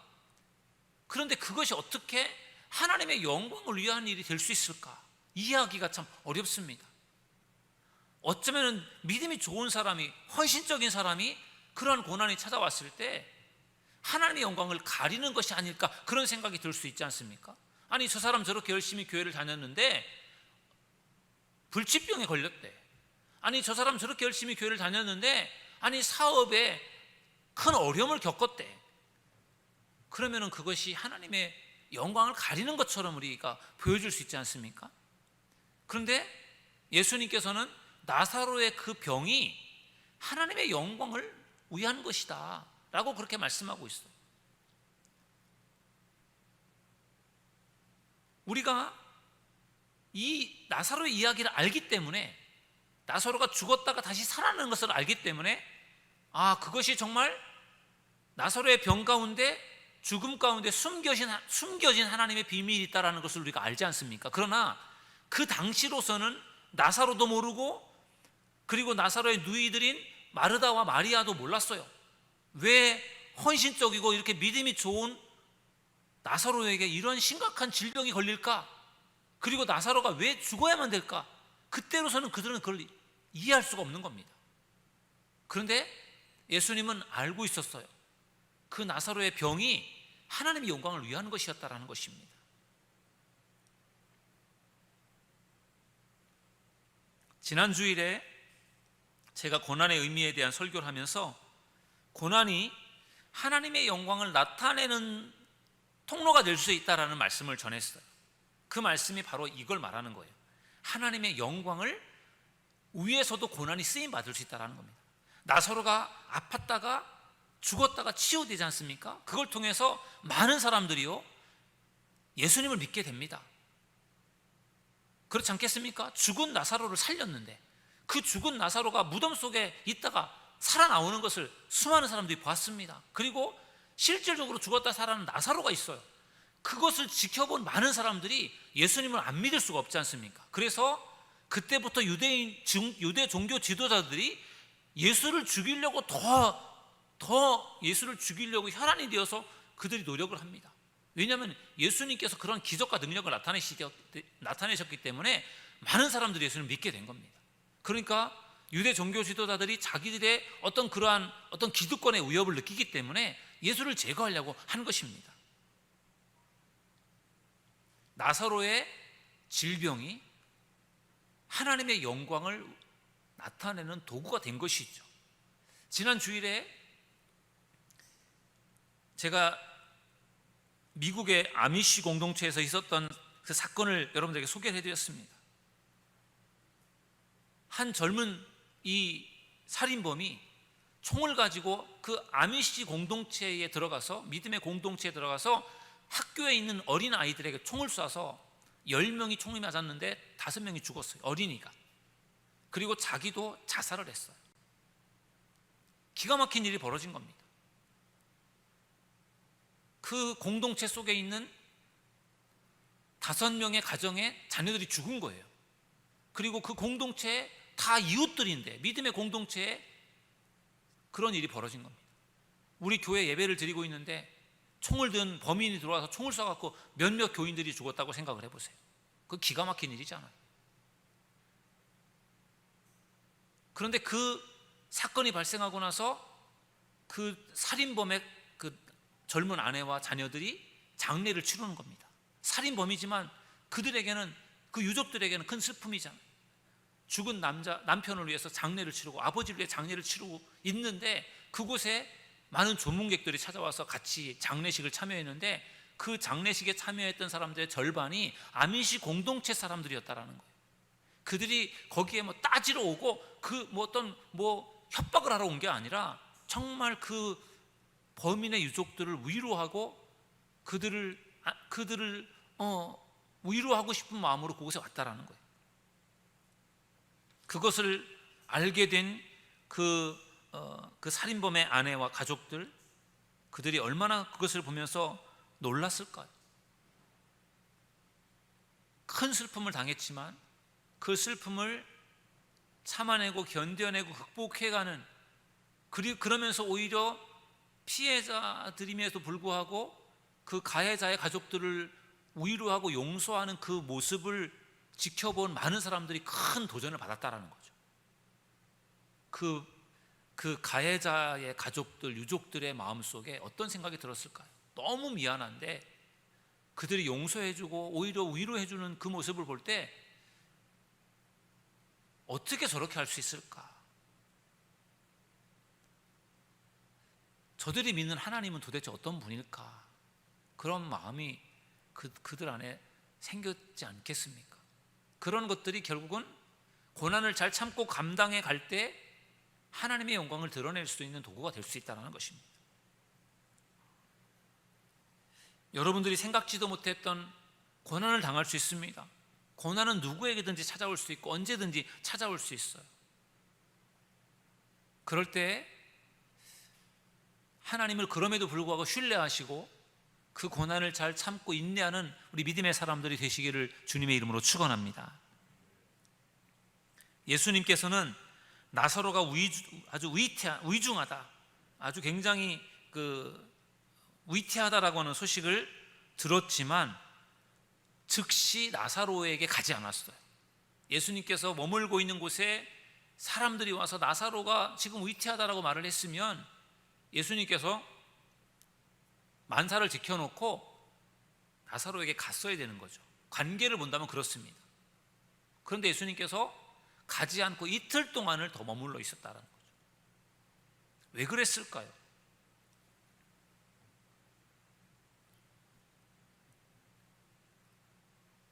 그런데 그것이 어떻게 하나님의 영광을 위한 일이 될 수 있을까? 이해하기가 참 어렵습니다. 어쩌면 믿음이 좋은 사람이, 헌신적인 사람이 그러한 고난이 찾아왔을 때 하나님의 영광을 가리는 것이 아닐까, 그런 생각이 들 수 있지 않습니까? 아니, 저 사람 저렇게 열심히 교회를 다녔는데 불치병에 걸렸대. 아니, 저 사람 저렇게 열심히 교회를 다녔는데 아니, 사업에 큰 어려움을 겪었대. 그러면은 그것이 하나님의 영광을 가리는 것처럼 우리가 보여줄 수 있지 않습니까? 그런데 예수님께서는 나사로의 그 병이 하나님의 영광을 위한 것이다 라고 그렇게 말씀하고 있어요. 우리가 이 나사로의 이야기를 알기 때문에, 나사로가 죽었다가 다시 살아나는 것을 알기 때문에, 아, 그것이 정말 나사로의 병 가운데, 죽음 가운데 숨겨진 하나님의 비밀이 있다는 것을 우리가 알지 않습니까? 그러나 그 당시로서는 나사로도 모르고, 그리고 나사로의 누이들인 마르다와 마리아도 몰랐어요. 왜 헌신적이고 이렇게 믿음이 좋은 나사로에게 이런 심각한 질병이 걸릴까? 그리고 나사로가 왜 죽어야만 될까? 그때로서는 그들은 그걸 이해할 수가 없는 겁니다. 그런데 예수님은 알고 있었어요. 그 나사로의 병이 하나님의 영광을 위한 것이었다라는 것입니다. 지난 주일에 제가 고난의 의미에 대한 설교를 하면서 고난이 하나님의 영광을 나타내는 통로가 될 수 있다라는 말씀을 전했어요. 그 말씀이 바로 이걸 말하는 거예요. 하나님의 영광을 위해서도 고난이 쓰임 받을 수 있다는 겁니다. 나사로가 아팠다가 죽었다가 치유되지 않습니까? 그걸 통해서 많은 사람들이요, 예수님을 믿게 됩니다. 그렇지 않겠습니까? 죽은 나사로를 살렸는데 그 죽은 나사로가 무덤 속에 있다가 살아나오는 것을 수많은 사람들이 봤습니다. 그리고 실질적으로 죽었다 살아난 나사로가 있어요. 그것을 지켜본 많은 사람들이 예수님을 안 믿을 수가 없지 않습니까? 그래서 그때부터 유대 종교 지도자들이 예수를 죽이려고 더 예수를 죽이려고 혈안이 되어서 그들이 노력을 합니다. 왜냐하면 예수님께서 그런 기적과 능력을 나타내셨기 때문에 많은 사람들이 예수를 믿게 된 겁니다. 그러니까 유대 종교 지도자들이 자기들의 그러한 기득권의 위협을 느끼기 때문에 예수를 제거하려고 한 것입니다. 나사로의 질병이 하나님의 영광을 나타내는 도구가 된 것이죠. 지난 주일에 제가 미국의 아미시 공동체에서 있었던 그 사건을 여러분들에게 소개를 해드렸습니다. 한 젊은 이 살인범이 총을 가지고 그 아미시 공동체에 들어가서, 믿음의 공동체에 들어가서 학교에 있는 어린 아이들에게 총을 쏴서 10명이 총이 맞았는데 5명이 죽었어요. 어린이가. 그리고 자기도 자살을 했어요. 기가 막힌 일이 벌어진 겁니다. 그 공동체 속에 있는 5명의 가정에 자녀들이 죽은 거예요. 그리고 그 공동체에 다 이웃들인데, 믿음의 공동체에 그런 일이 벌어진 겁니다. 우리 교회 예배를 드리고 있는데 총을 든 범인이 들어와서 총을 쏴갖고 몇몇 교인들이 죽었다고 생각을 해보세요. 그거 기가 막힌 일이잖아요. 그런데 그 사건이 발생하고 나서 그 살인범의 그 젊은 아내와 자녀들이 장례를 치르는 겁니다. 살인범이지만 그들에게는, 그 유족들에게는 큰 슬픔이잖아요. 죽은 남편을 위해서 장례를 치르고 아버지를 위해 장례를 치르고 있는데, 그곳에 많은 조문객들이 찾아와서 같이 장례식을 참여했는데, 그 장례식에 참여했던 사람들의 절반이 아미시 공동체 사람들이었다라는 거예요. 그들이 거기에 뭐 따지러 오고 그 뭐 어떤 뭐 협박을 하러 온 게 아니라 정말 그 범인의 유족들을 위로하고 그들을 위로하고 싶은 마음으로 그곳에 왔다라는 거예요. 그것을 알게 된 그 살인범의 아내와 가족들, 그들이 얼마나 그것을 보면서 놀랐을까요? 큰 슬픔을 당했지만 그 슬픔을 참아내고 견뎌내고 극복해가는, 그러면서 오히려 피해자들임에도 불구하고 그 가해자의 가족들을 위로하고 용서하는 그 모습을 지켜본 많은 사람들이 큰 도전을 받았다라는 거죠. 그 가해자의 가족들, 유족들의 마음속에 어떤 생각이 들었을까요? 너무 미안한데 그들이 용서해주고 오히려 위로해주는 그 모습을 볼 때 어떻게 저렇게 할 수 있을까? 저들이 믿는 하나님은 도대체 어떤 분일까? 그런 마음이 그들 안에 생겼지 않겠습니까? 그런 것들이 결국은 고난을 잘 참고 감당해 갈 때 하나님의 영광을 드러낼 수 있는 도구가 될 수 있다는 것입니다. 여러분들이 생각지도 못했던 고난을 당할 수 있습니다. 고난은 누구에게든지 찾아올 수 있고 언제든지 찾아올 수 있어요. 그럴 때 하나님을 그럼에도 불구하고 신뢰하시고 그 고난을 잘 참고 인내하는 우리 믿음의 사람들이 되시기를 주님의 이름으로 축원합니다. 예수님께서는 나사로가 아주 위중하다, 아주 굉장히 위태하다라고 하는 소식을 들었지만 즉시 나사로에게 가지 않았어요. 예수님께서 머물고 있는 곳에 사람들이 와서 나사로가 지금 위태하다라고 말을 했으면 예수님께서 만사를 지켜놓고 나사로에게 갔어야 되는 거죠. 관계를 본다면 그렇습니다. 그런데 예수님께서 가지 않고 이틀 동안을 더 머물러 있었다는 거죠. 왜 그랬을까요?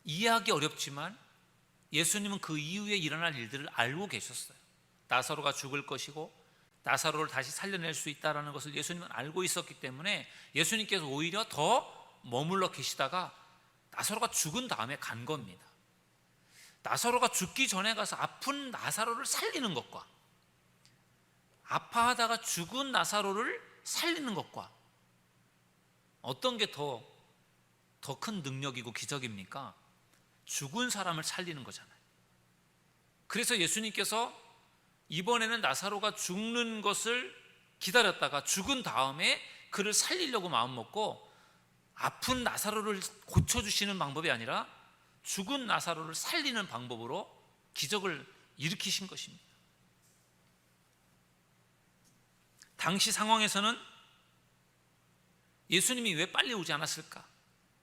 이해하기 어렵지만 예수님은 그 이후에 일어날 일들을 알고 계셨어요. 나사로가 죽을 것이고 나사로를 다시 살려낼 수 있다는 것을 예수님은 알고 있었기 때문에 예수님께서 오히려 더 머물러 계시다가 나사로가 죽은 다음에 간 겁니다. 나사로가 죽기 전에 가서 아픈 나사로를 살리는 것과 아파하다가 죽은 나사로를 살리는 것과 어떤 게 더 큰 능력이고 기적입니까? 죽은 사람을 살리는 거잖아요. 그래서 예수님께서 이번에는 나사로가 죽는 것을 기다렸다가 죽은 다음에 그를 살리려고 마음먹고 아픈 나사로를 고쳐주시는 방법이 아니라 죽은 나사로를 살리는 방법으로 기적을 일으키신 것입니다. 당시 상황에서는 예수님이 왜 빨리 오지 않았을까?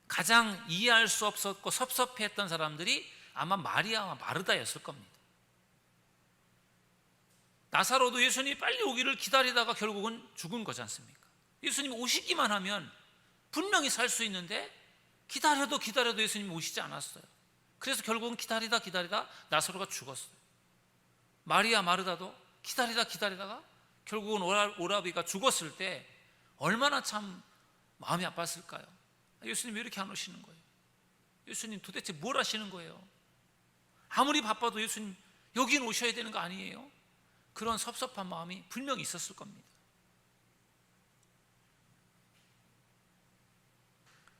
가장 이해할 수 없었고 섭섭해했던 사람들이 아마 마리아와 마르다였을 겁니다. 나사로도 예수님이 빨리 오기를 기다리다가 결국은 죽은 거지 않습니까? 예수님이 오시기만 하면 분명히 살 수 있는데 기다려도 예수님이 오시지 않았어요. 그래서 결국은 기다리다 나사로가 죽었어요. 마리아 마르다도 기다리다가 결국은 오라비가 죽었을 때 얼마나 참 마음이 아팠을까요? 예수님 왜 이렇게 안 오시는 거예요? 예수님 도대체 뭘 하시는 거예요? 아무리 바빠도 예수님 여긴 오셔야 되는 거 아니에요? 그런 섭섭한 마음이 분명히 있었을 겁니다.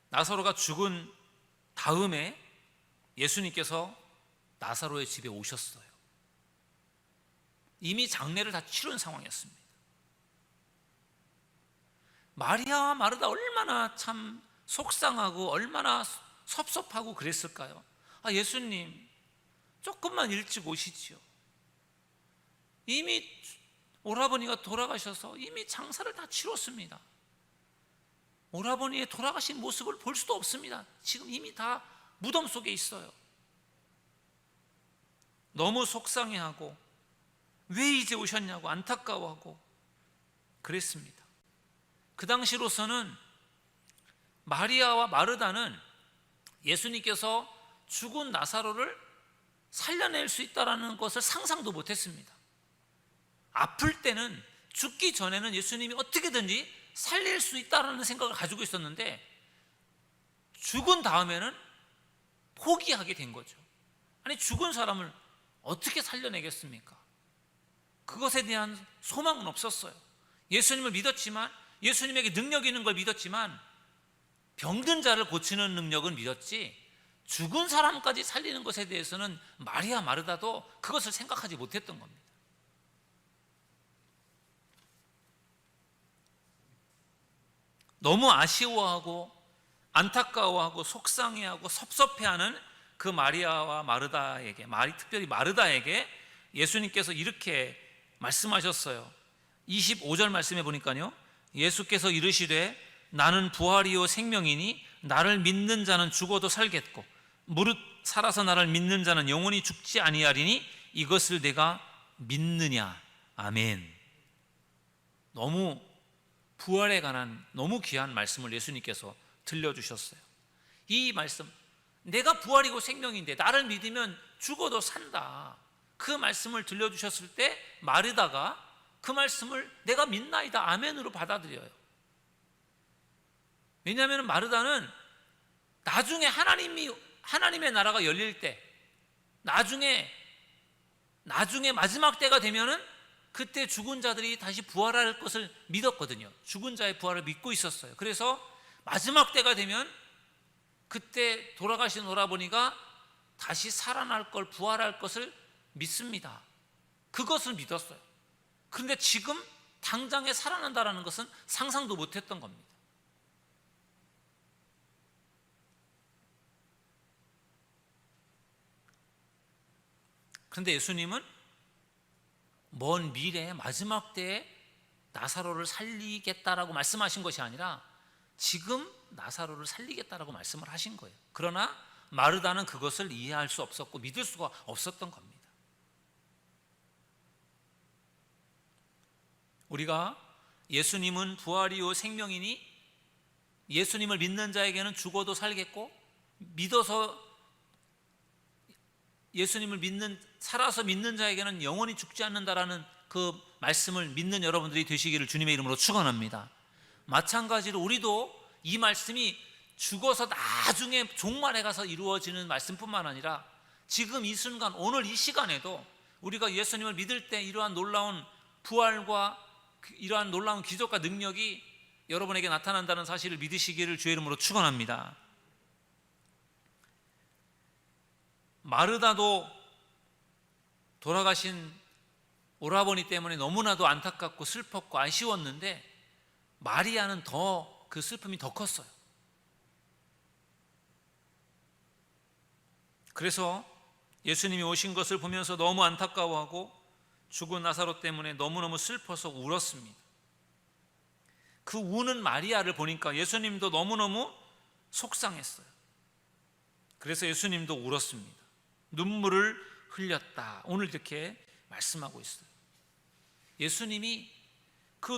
나사로가 죽은 다음에 예수님께서 나사로의 집에 오셨어요. 이미 장례를 다 치른 상황이었습니다. 마리아와 마르다 얼마나 참 속상하고 얼마나 섭섭하고 그랬을까요? 예수님 조금만 일찍 오시지요. 이미 오라버니가 돌아가셔서 이미 장사를 다 치렀습니다. 오라버니의 돌아가신 모습을 볼 수도 없습니다. 지금 이미 다 무덤 속에 있어요. 너무 속상해하고 왜 이제 오셨냐고 안타까워하고 그랬습니다. 그 당시로서는 마리아와 마르다는 예수님께서 죽은 나사로를 살려낼 수 있다는 것을 상상도 못했습니다. 아플 때는, 죽기 전에는 예수님이 어떻게든지 살릴 수 있다는 생각을 가지고 있었는데 죽은 다음에는 포기하게 된 거죠. 아니, 죽은 사람을 어떻게 살려내겠습니까? 그것에 대한 소망은 없었어요. 예수님을 믿었지만, 예수님에게 능력이 있는 걸 믿었지만 병든 자를 고치는 능력은 믿었지 죽은 사람까지 살리는 것에 대해서는 마리아 마르다도 그것을 생각하지 못했던 겁니다. 너무 아쉬워하고 안타까워하고 속상해하고 섭섭해하는 그 마리아와 마르다에게, 특별히 마르다에게 예수님께서 이렇게 말씀하셨어요. 25절 말씀해 보니까요, 예수께서 이르시되 나는 부활이요 생명이니 나를 믿는 자는 죽어도 살겠고 무릇 살아서 나를 믿는 자는 영원히 죽지 아니하리니 이것을 내가 믿느냐. 아멘. 너무 부활에 관한 너무 귀한 말씀을 예수님께서 들려주셨어요. 이 말씀, 내가 부활이고 생명인데 나를 믿으면 죽어도 산다, 그 말씀을 들려주셨을 때 마르다가 그 말씀을 내가 믿나이다 아멘으로 받아들여요. 왜냐하면 마르다는 나중에 하나님의 나라가 열릴 때, 나중에 마지막 때가 되면은 그때 죽은 자들이 다시 부활할 것을 믿었거든요. 죽은 자의 부활을 믿고 있었어요. 그래서 마지막 때가 되면 그때 돌아가신 오라버니가 다시 살아날 걸, 부활할 것을 믿습니다. 그것을 믿었어요. 그런데 지금 당장에 살아난다라는 것은 상상도 못했던 겁니다. 그런데 예수님은 먼 미래의 마지막 때에 나사로를 살리겠다라고 말씀하신 것이 아니라 지금 나사로를 살리겠다라고 말씀을 하신 거예요. 그러나 마르다는 그것을 이해할 수 없었고 믿을 수가 없었던 겁니다. 우리가 예수님은 부활이요 생명이니 예수님을 믿는 자에게는 죽어도 살겠고 믿어서 예수님을 살아서 믿는 자에게는 영원히 죽지 않는다라는 그 말씀을 믿는 여러분들이 되시기를 주님의 이름으로 축원합니다. 마찬가지로 우리도 이 말씀이 죽어서 나중에 종말에 가서 이루어지는 말씀뿐만 아니라 지금 이 순간, 오늘 이 시간에도 우리가 예수님을 믿을 때 이러한 놀라운 부활과 이러한 놀라운 기적과 능력이 여러분에게 나타난다는 사실을 믿으시기를 주의 이름으로 축원합니다. 마르다도 돌아가신 오라버니 때문에 너무나도 안타깝고 슬펐고 아쉬웠는데 마리아는 더 그 슬픔이 더 컸어요. 그래서 예수님이 오신 것을 보면서 너무 안타까워하고 죽은 나사로 때문에 너무너무 슬퍼서 울었습니다. 그 우는 마리아를 보니까 예수님도 너무너무 속상했어요. 그래서 예수님도 울었습니다. 눈물을 흘렸다. 오늘 이렇게 말씀하고 있어요. 예수님이 그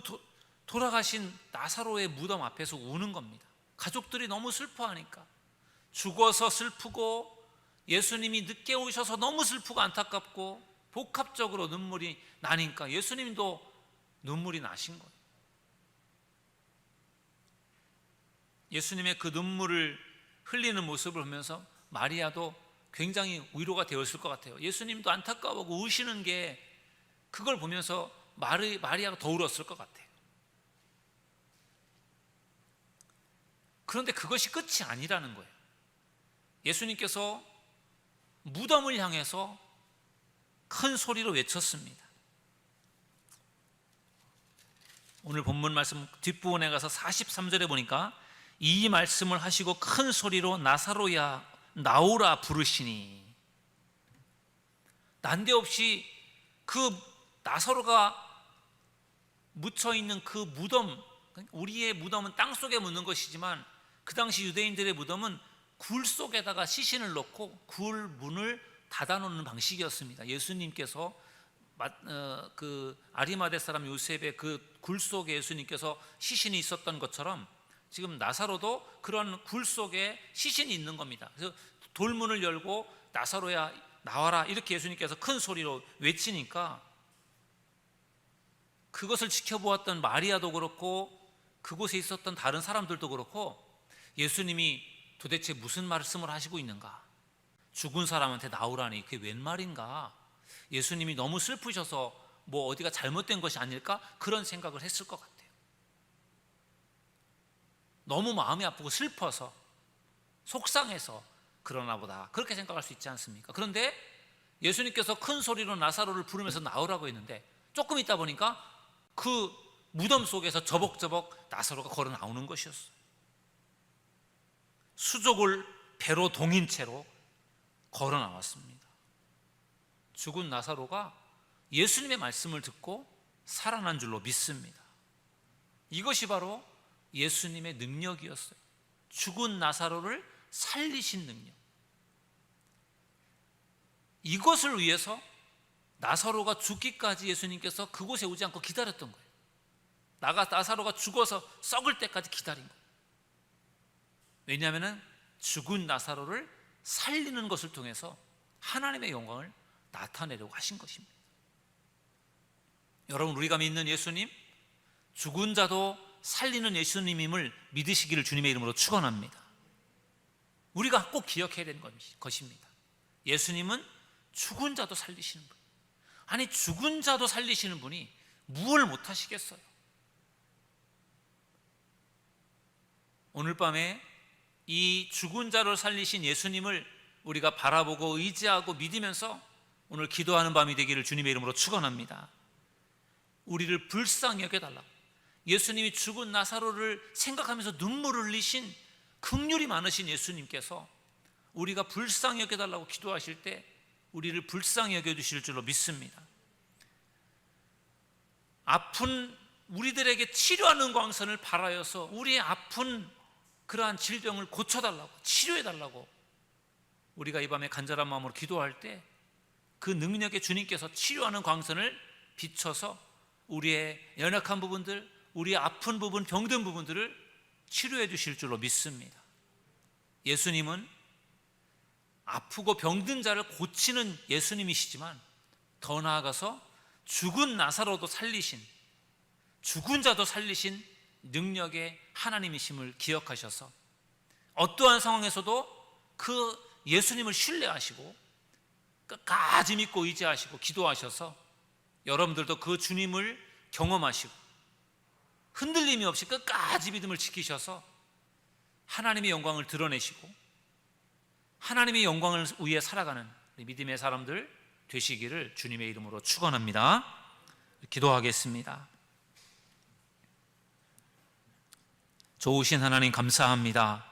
돌아가신 나사로의 무덤 앞에서 우는 겁니다. 가족들이 너무 슬퍼하니까, 죽어서 슬프고 예수님이 늦게 오셔서 너무 슬프고 안타깝고 복합적으로 눈물이 나니까 예수님도 눈물이 나신 거예요. 예수님의 그 눈물을 흘리는 모습을 보면서 마리아도 굉장히 위로가 되었을 것 같아요. 예수님도 안타까워하고 우시는 게 그걸 보면서 마리아가 더 울었을 것 같아요. 그런데 그것이 끝이 아니라는 거예요. 예수님께서 무덤을 향해서 큰 소리로 외쳤습니다. 오늘 본문 말씀 뒷부분에 가서 43절에 보니까 이 말씀을 하시고 큰 소리로 나사로야 나오라 부르시니, 난데없이 그 나사로가 묻혀 있는 그 무덤, 우리의 무덤은 땅 속에 묻는 것이지만 그 당시 유대인들의 무덤은 굴 속에다가 시신을 넣고 굴 문을 닫아놓는 방식이었습니다. 예수님께서 그 아리마대 사람 요셉의 그 굴 속에 예수님께서 시신이 있었던 것처럼 지금 나사로도 그런 굴 속에 시신이 있는 겁니다. 그래서 돌문을 열고 나사로야 나와라 이렇게 예수님께서 큰 소리로 외치니까 그것을 지켜보았던 마리아도 그렇고 그곳에 있었던 다른 사람들도 그렇고 예수님이 도대체 무슨 말씀을 하시고 있는가, 죽은 사람한테 나오라니 그게 웬 말인가, 예수님이 너무 슬프셔서 뭐 어디가 잘못된 것이 아닐까 그런 생각을 했을 것 같아요. 너무 마음이 아프고 슬퍼서 속상해서 그러나 보다 그렇게 생각할 수 있지 않습니까? 그런데 예수님께서 큰 소리로 나사로를 부르면서 나오라고 했는데 조금 있다 보니까 그 무덤 속에서 저벅저벅 나사로가 걸어 나오는 것이었어요. 수족을 배로 동인 채로 걸어 나왔습니다. 죽은 나사로가 예수님의 말씀을 듣고 살아난 줄로 믿습니다. 이것이 바로 예수님의 능력이었어요. 죽은 나사로를 살리신 능력. 이것을 위해서 나사로가 죽기까지 예수님께서 그곳에 오지 않고 기다렸던 거예요. 나사로가 죽어서 썩을 때까지 기다린 거예요. 왜냐하면 죽은 나사로를 살리는 것을 통해서 하나님의 영광을 나타내려고 하신 것입니다. 여러분, 우리가 믿는 예수님, 죽은 자도 살리는 예수님임을 믿으시기를 주님의 이름으로 축원합니다. 우리가 꼭 기억해야 되는 것입니다. 예수님은 죽은 자도 살리시는 분. 아니, 죽은 자도 살리시는 분이 무엇을 못하시겠어요? 오늘 밤에 이 죽은 자를 살리신 예수님을 우리가 바라보고 의지하고 믿으면서 오늘 기도하는 밤이 되기를 주님의 이름으로 축원합니다. 우리를 불쌍히 여겨달라고, 예수님이 죽은 나사로를 생각하면서 눈물을 흘리신 긍휼이 많으신 예수님께서 우리가 불쌍히 여겨달라고 기도하실 때 우리를 불쌍히 여겨주실 줄로 믿습니다. 아픈 우리들에게 치료하는 광선을 발하여서 우리의 아픈 그러한 질병을 고쳐달라고, 치료해달라고 우리가 이 밤에 간절한 마음으로 기도할 때 그 능력의 주님께서 치료하는 광선을 비춰서 우리의 연약한 부분들, 우리의 아픈 부분, 병든 부분들을 치료해 주실 줄로 믿습니다. 예수님은 아프고 병든 자를 고치는 예수님이시지만 더 나아가서 죽은 나사로도 살리신, 죽은 자도 살리신 능력의 하나님이심을 기억하셔서 어떠한 상황에서도 그 예수님을 신뢰하시고 끝까지 믿고 의지하시고 기도하셔서 여러분들도 그 주님을 경험하시고 흔들림이 없이 끝까지 믿음을 지키셔서 하나님의 영광을 드러내시고 하나님의 영광을 위해 살아가는 믿음의 사람들 되시기를 주님의 이름으로 축원합니다. 기도하겠습니다. 좋으신 하나님, 감사합니다.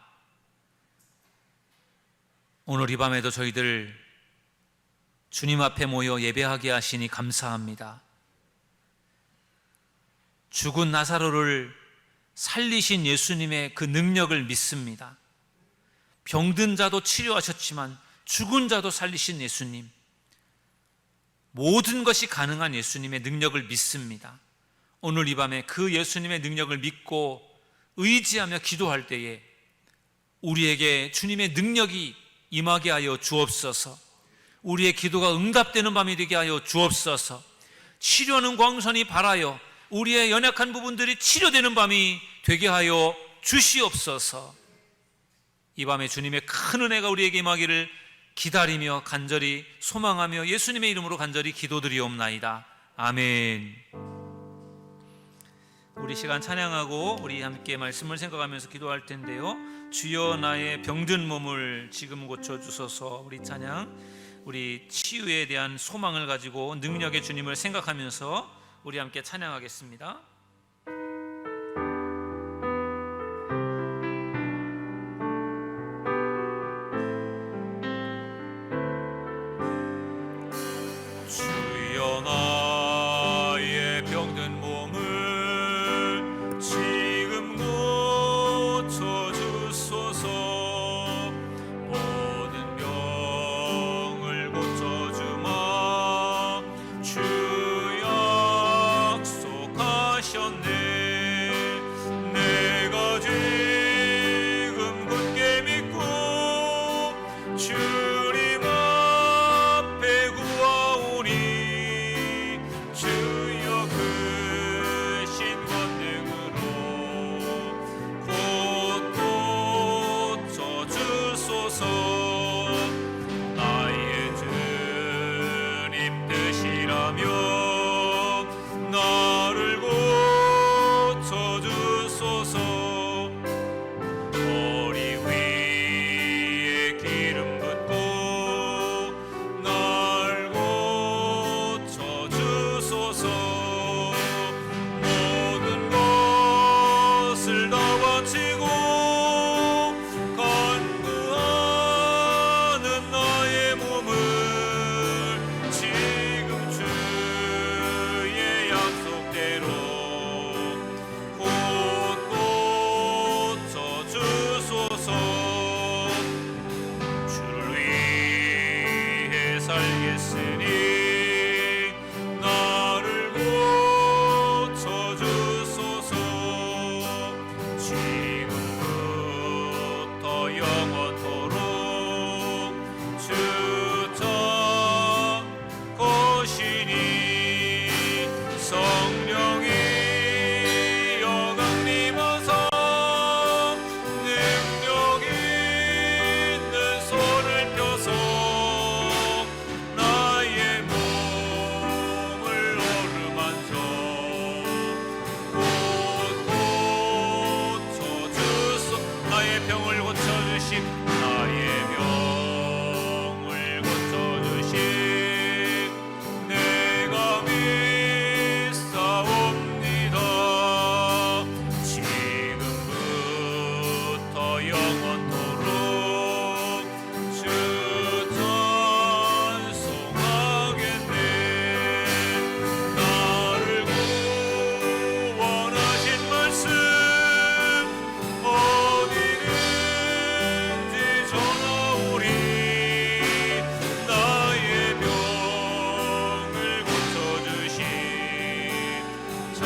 오늘 이 밤에도 저희들 주님 앞에 모여 예배하게 하시니 감사합니다. 죽은 나사로를 살리신 예수님의 그 능력을 믿습니다. 병든 자도 치료하셨지만 죽은 자도 살리신 예수님, 모든 것이 가능한 예수님의 능력을 믿습니다. 오늘 이 밤에 그 예수님의 능력을 믿고 의지하며 기도할 때에 우리에게 주님의 능력이 임하게 하여 주옵소서. 우리의 기도가 응답되는 밤이 되게 하여 주옵소서. 치료하는 광선이 발하여 우리의 연약한 부분들이 치료되는 밤이 되게 하여 주시옵소서. 이 밤에 주님의 큰 은혜가 우리에게 임하기를 기다리며 간절히 소망하며 예수님의 이름으로 간절히 기도드리옵나이다. 아멘. 우리 시간 찬양하고 우리 함께 말씀을 생각하면서 기도할 텐데요. 주여 나의 병든 몸을 지금 고쳐주소서. 우리 찬양, 우리 치유에 대한 소망을 가지고 능력의 주님을 생각하면서 우리 함께 찬양하겠습니다. 주여 나의 병든 몸을 살겠으니 나를 고쳐주소서. 지금부터 영원토록 주 거시니 성령이 영광님어서 능력 있는 손을 펴서 나의 몸을 어루만져 고쳐주소. 나의 병을 고쳐주심, 나의 병을 고쳐주심. 내가 믿사옵니다. 지금부터 영원토록 주 찬송하겠네. 나를 구원하신 말씀 어디든지 전하오리. 나의 병을 고쳐주신 참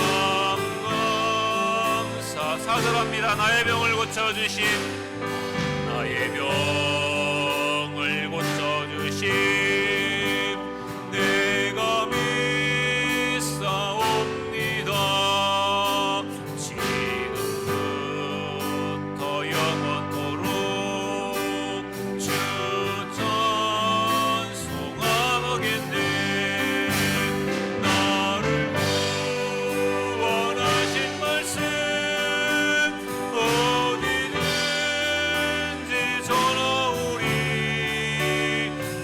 감사 사절합니다. 나의 병을 고쳐주신, 나의 병을 고쳐주신 내가 믿사옵니다. 지금부터 영원토록 주 찬송하겠네. 나를 구원하신 말씀 어디든지 전하오리.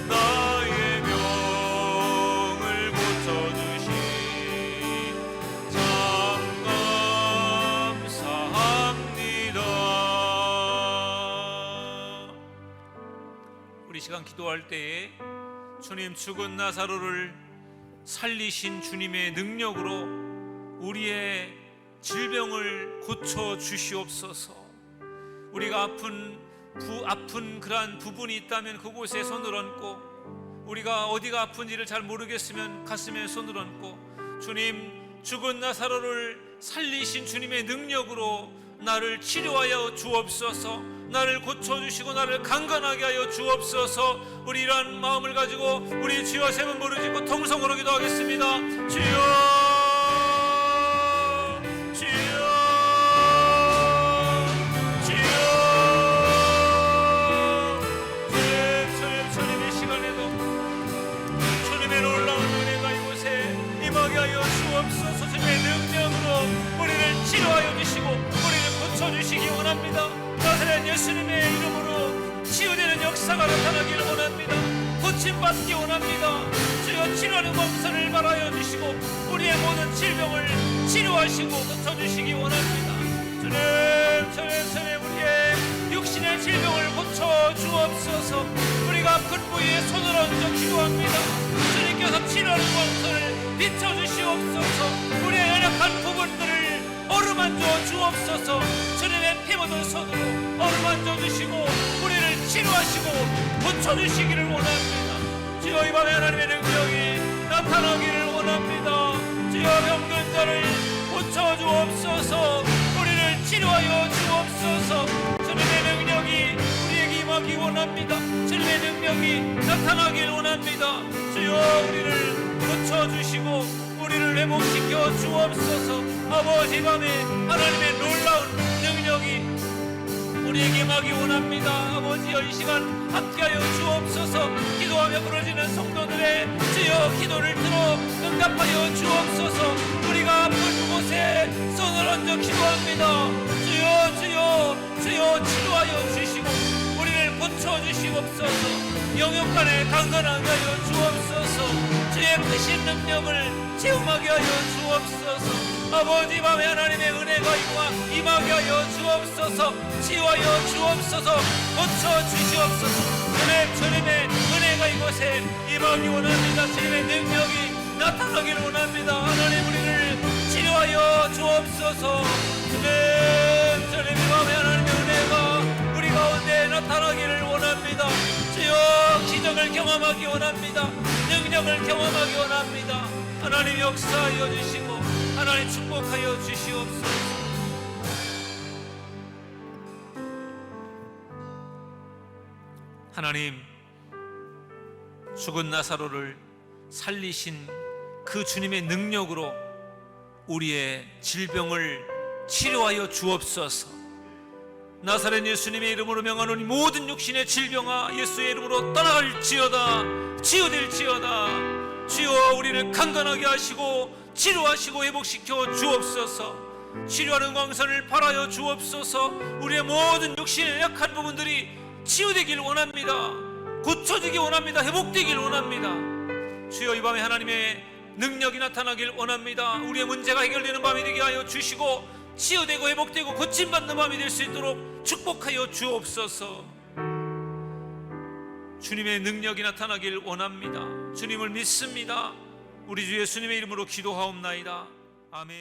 나의 병을 고쳐주신 참 감사합니다. 우리 시간 기도할 때에 주님, 죽은 나사로를 살리신 주님의 능력으로 우리의 질병을 고쳐 주시옵소서. 우리가 아픈 그러한 부분이 있다면 그곳에 손을 얹고, 우리가 어디가 아픈지를 잘 모르겠으면 가슴에 손을 얹고, 주님, 죽은 나사로를 살리신 주님의 능력으로 나를 치료하여 주옵소서. 나를 고쳐주시고 나를 강건하게 하여 주옵소서. 우리 이러한 마음을 가지고 우리 주여 세 번 부르짖고 통성으로 기도하겠습니다. 주여, 주여, 주여. 주님의 시간에도 주님의 놀라운 은혜가 이곳에 임하게 하여 주옵소서. 주님의 능력으로 우리를 치료하여 주시고 우리를 고쳐주시기 원합니다. 나사렛 예수님의 이름으로 치유되는 역사가 나타나기를 원합니다. 고침받기 원합니다. 주여, 치료하는 검사를 말하여 주시고 우리의 모든 질병을 치료하시고 고쳐주시기 원합니다. 주님, 우리의 육신의 질병을 고쳐 주옵소서. 우리가 아픈 부위에 손을 얹어 기도합니다. 주님께서 치료하는 검사를 비춰주시옵소서. 우리의 연약한 부분들을 어루만져 주옵소서. 주님의 피 묻은 손으로 어루만져 주시고 우리를 치료하시고 고쳐주시기를 원합니다. 주여, 이 밤에 하나님의 능력이 나타나기를 원합니다. 주여, 병든 자를 고쳐주옵소서. 우리를 치료하여 주옵소서. 주님의 능력이 우리에게 임하기 원합니다. 주님의 능력이 나타나기를 원합니다. 주여, 우리를 고쳐주시고 우리를 회복시켜 주옵소서. 아버지, 밤에 하나님의 놀라운 능력이 우리에게 임하기 원합니다. 아버지여, 이 시간 함께하여 주옵소서. 기도하며 부르짖는 성도들의 주여 기도를 들어 응답하여 주옵소서. 우리가 아픈 곳에 손을 얹어 기도합니다. 주여, 주여, 주여, 치료하여 주시고 우리를 고쳐주시옵소서. 영육간에 강건하게 하여 주옵소서. 주의 크신 능력을 체험하게 하여 주옵소서. 아버지, 밤에 하나님의 은혜가 임하게 하여 주옵소서. 치유하여 주옵소서. 고쳐주시옵소서. 주님의 은혜가 이곳에 임하기 원합니다. 주님의 능력이 나타나기를 원합니다. 하나님, 우리를 치료하여 주옵소서. 주님, 밤에 하나님의 은혜가 우리 가운데 나타나기를 원합니다. 주여, 기도 능력을 경험하기 원합니다. 능력을 경험하기 원합니다. 하나님 역사하여 주시고 하나님 축복하여 주시옵소서. 하나님, 죽은 나사로를 살리신 그 주님의 능력으로 우리의 질병을 치료하여 주옵소서. 나사렛 예수님의 이름으로 명하노니 모든 육신의 질병아 예수의 이름으로 떠나갈지어다. 치유될지어다. 주여, 우리를 강건하게 하시고 치료하시고 회복시켜 주옵소서. 치료하는 광선을 발하여 주옵소서. 우리의 모든 육신의 약한 부분들이 치유되길 원합니다. 고쳐지기 원합니다. 회복되길 원합니다. 주여, 이 밤에 하나님의 능력이 나타나길 원합니다. 우리의 문제가 해결되는 밤이 되게 하여 주시고 치유되고 회복되고 고침받는 밤이 될 수 있도록 축복하여 주옵소서. 주님의 능력이 나타나길 원합니다. 주님을 믿습니다. 우리 주 예수님의 이름으로 기도하옵나이다. 아멘.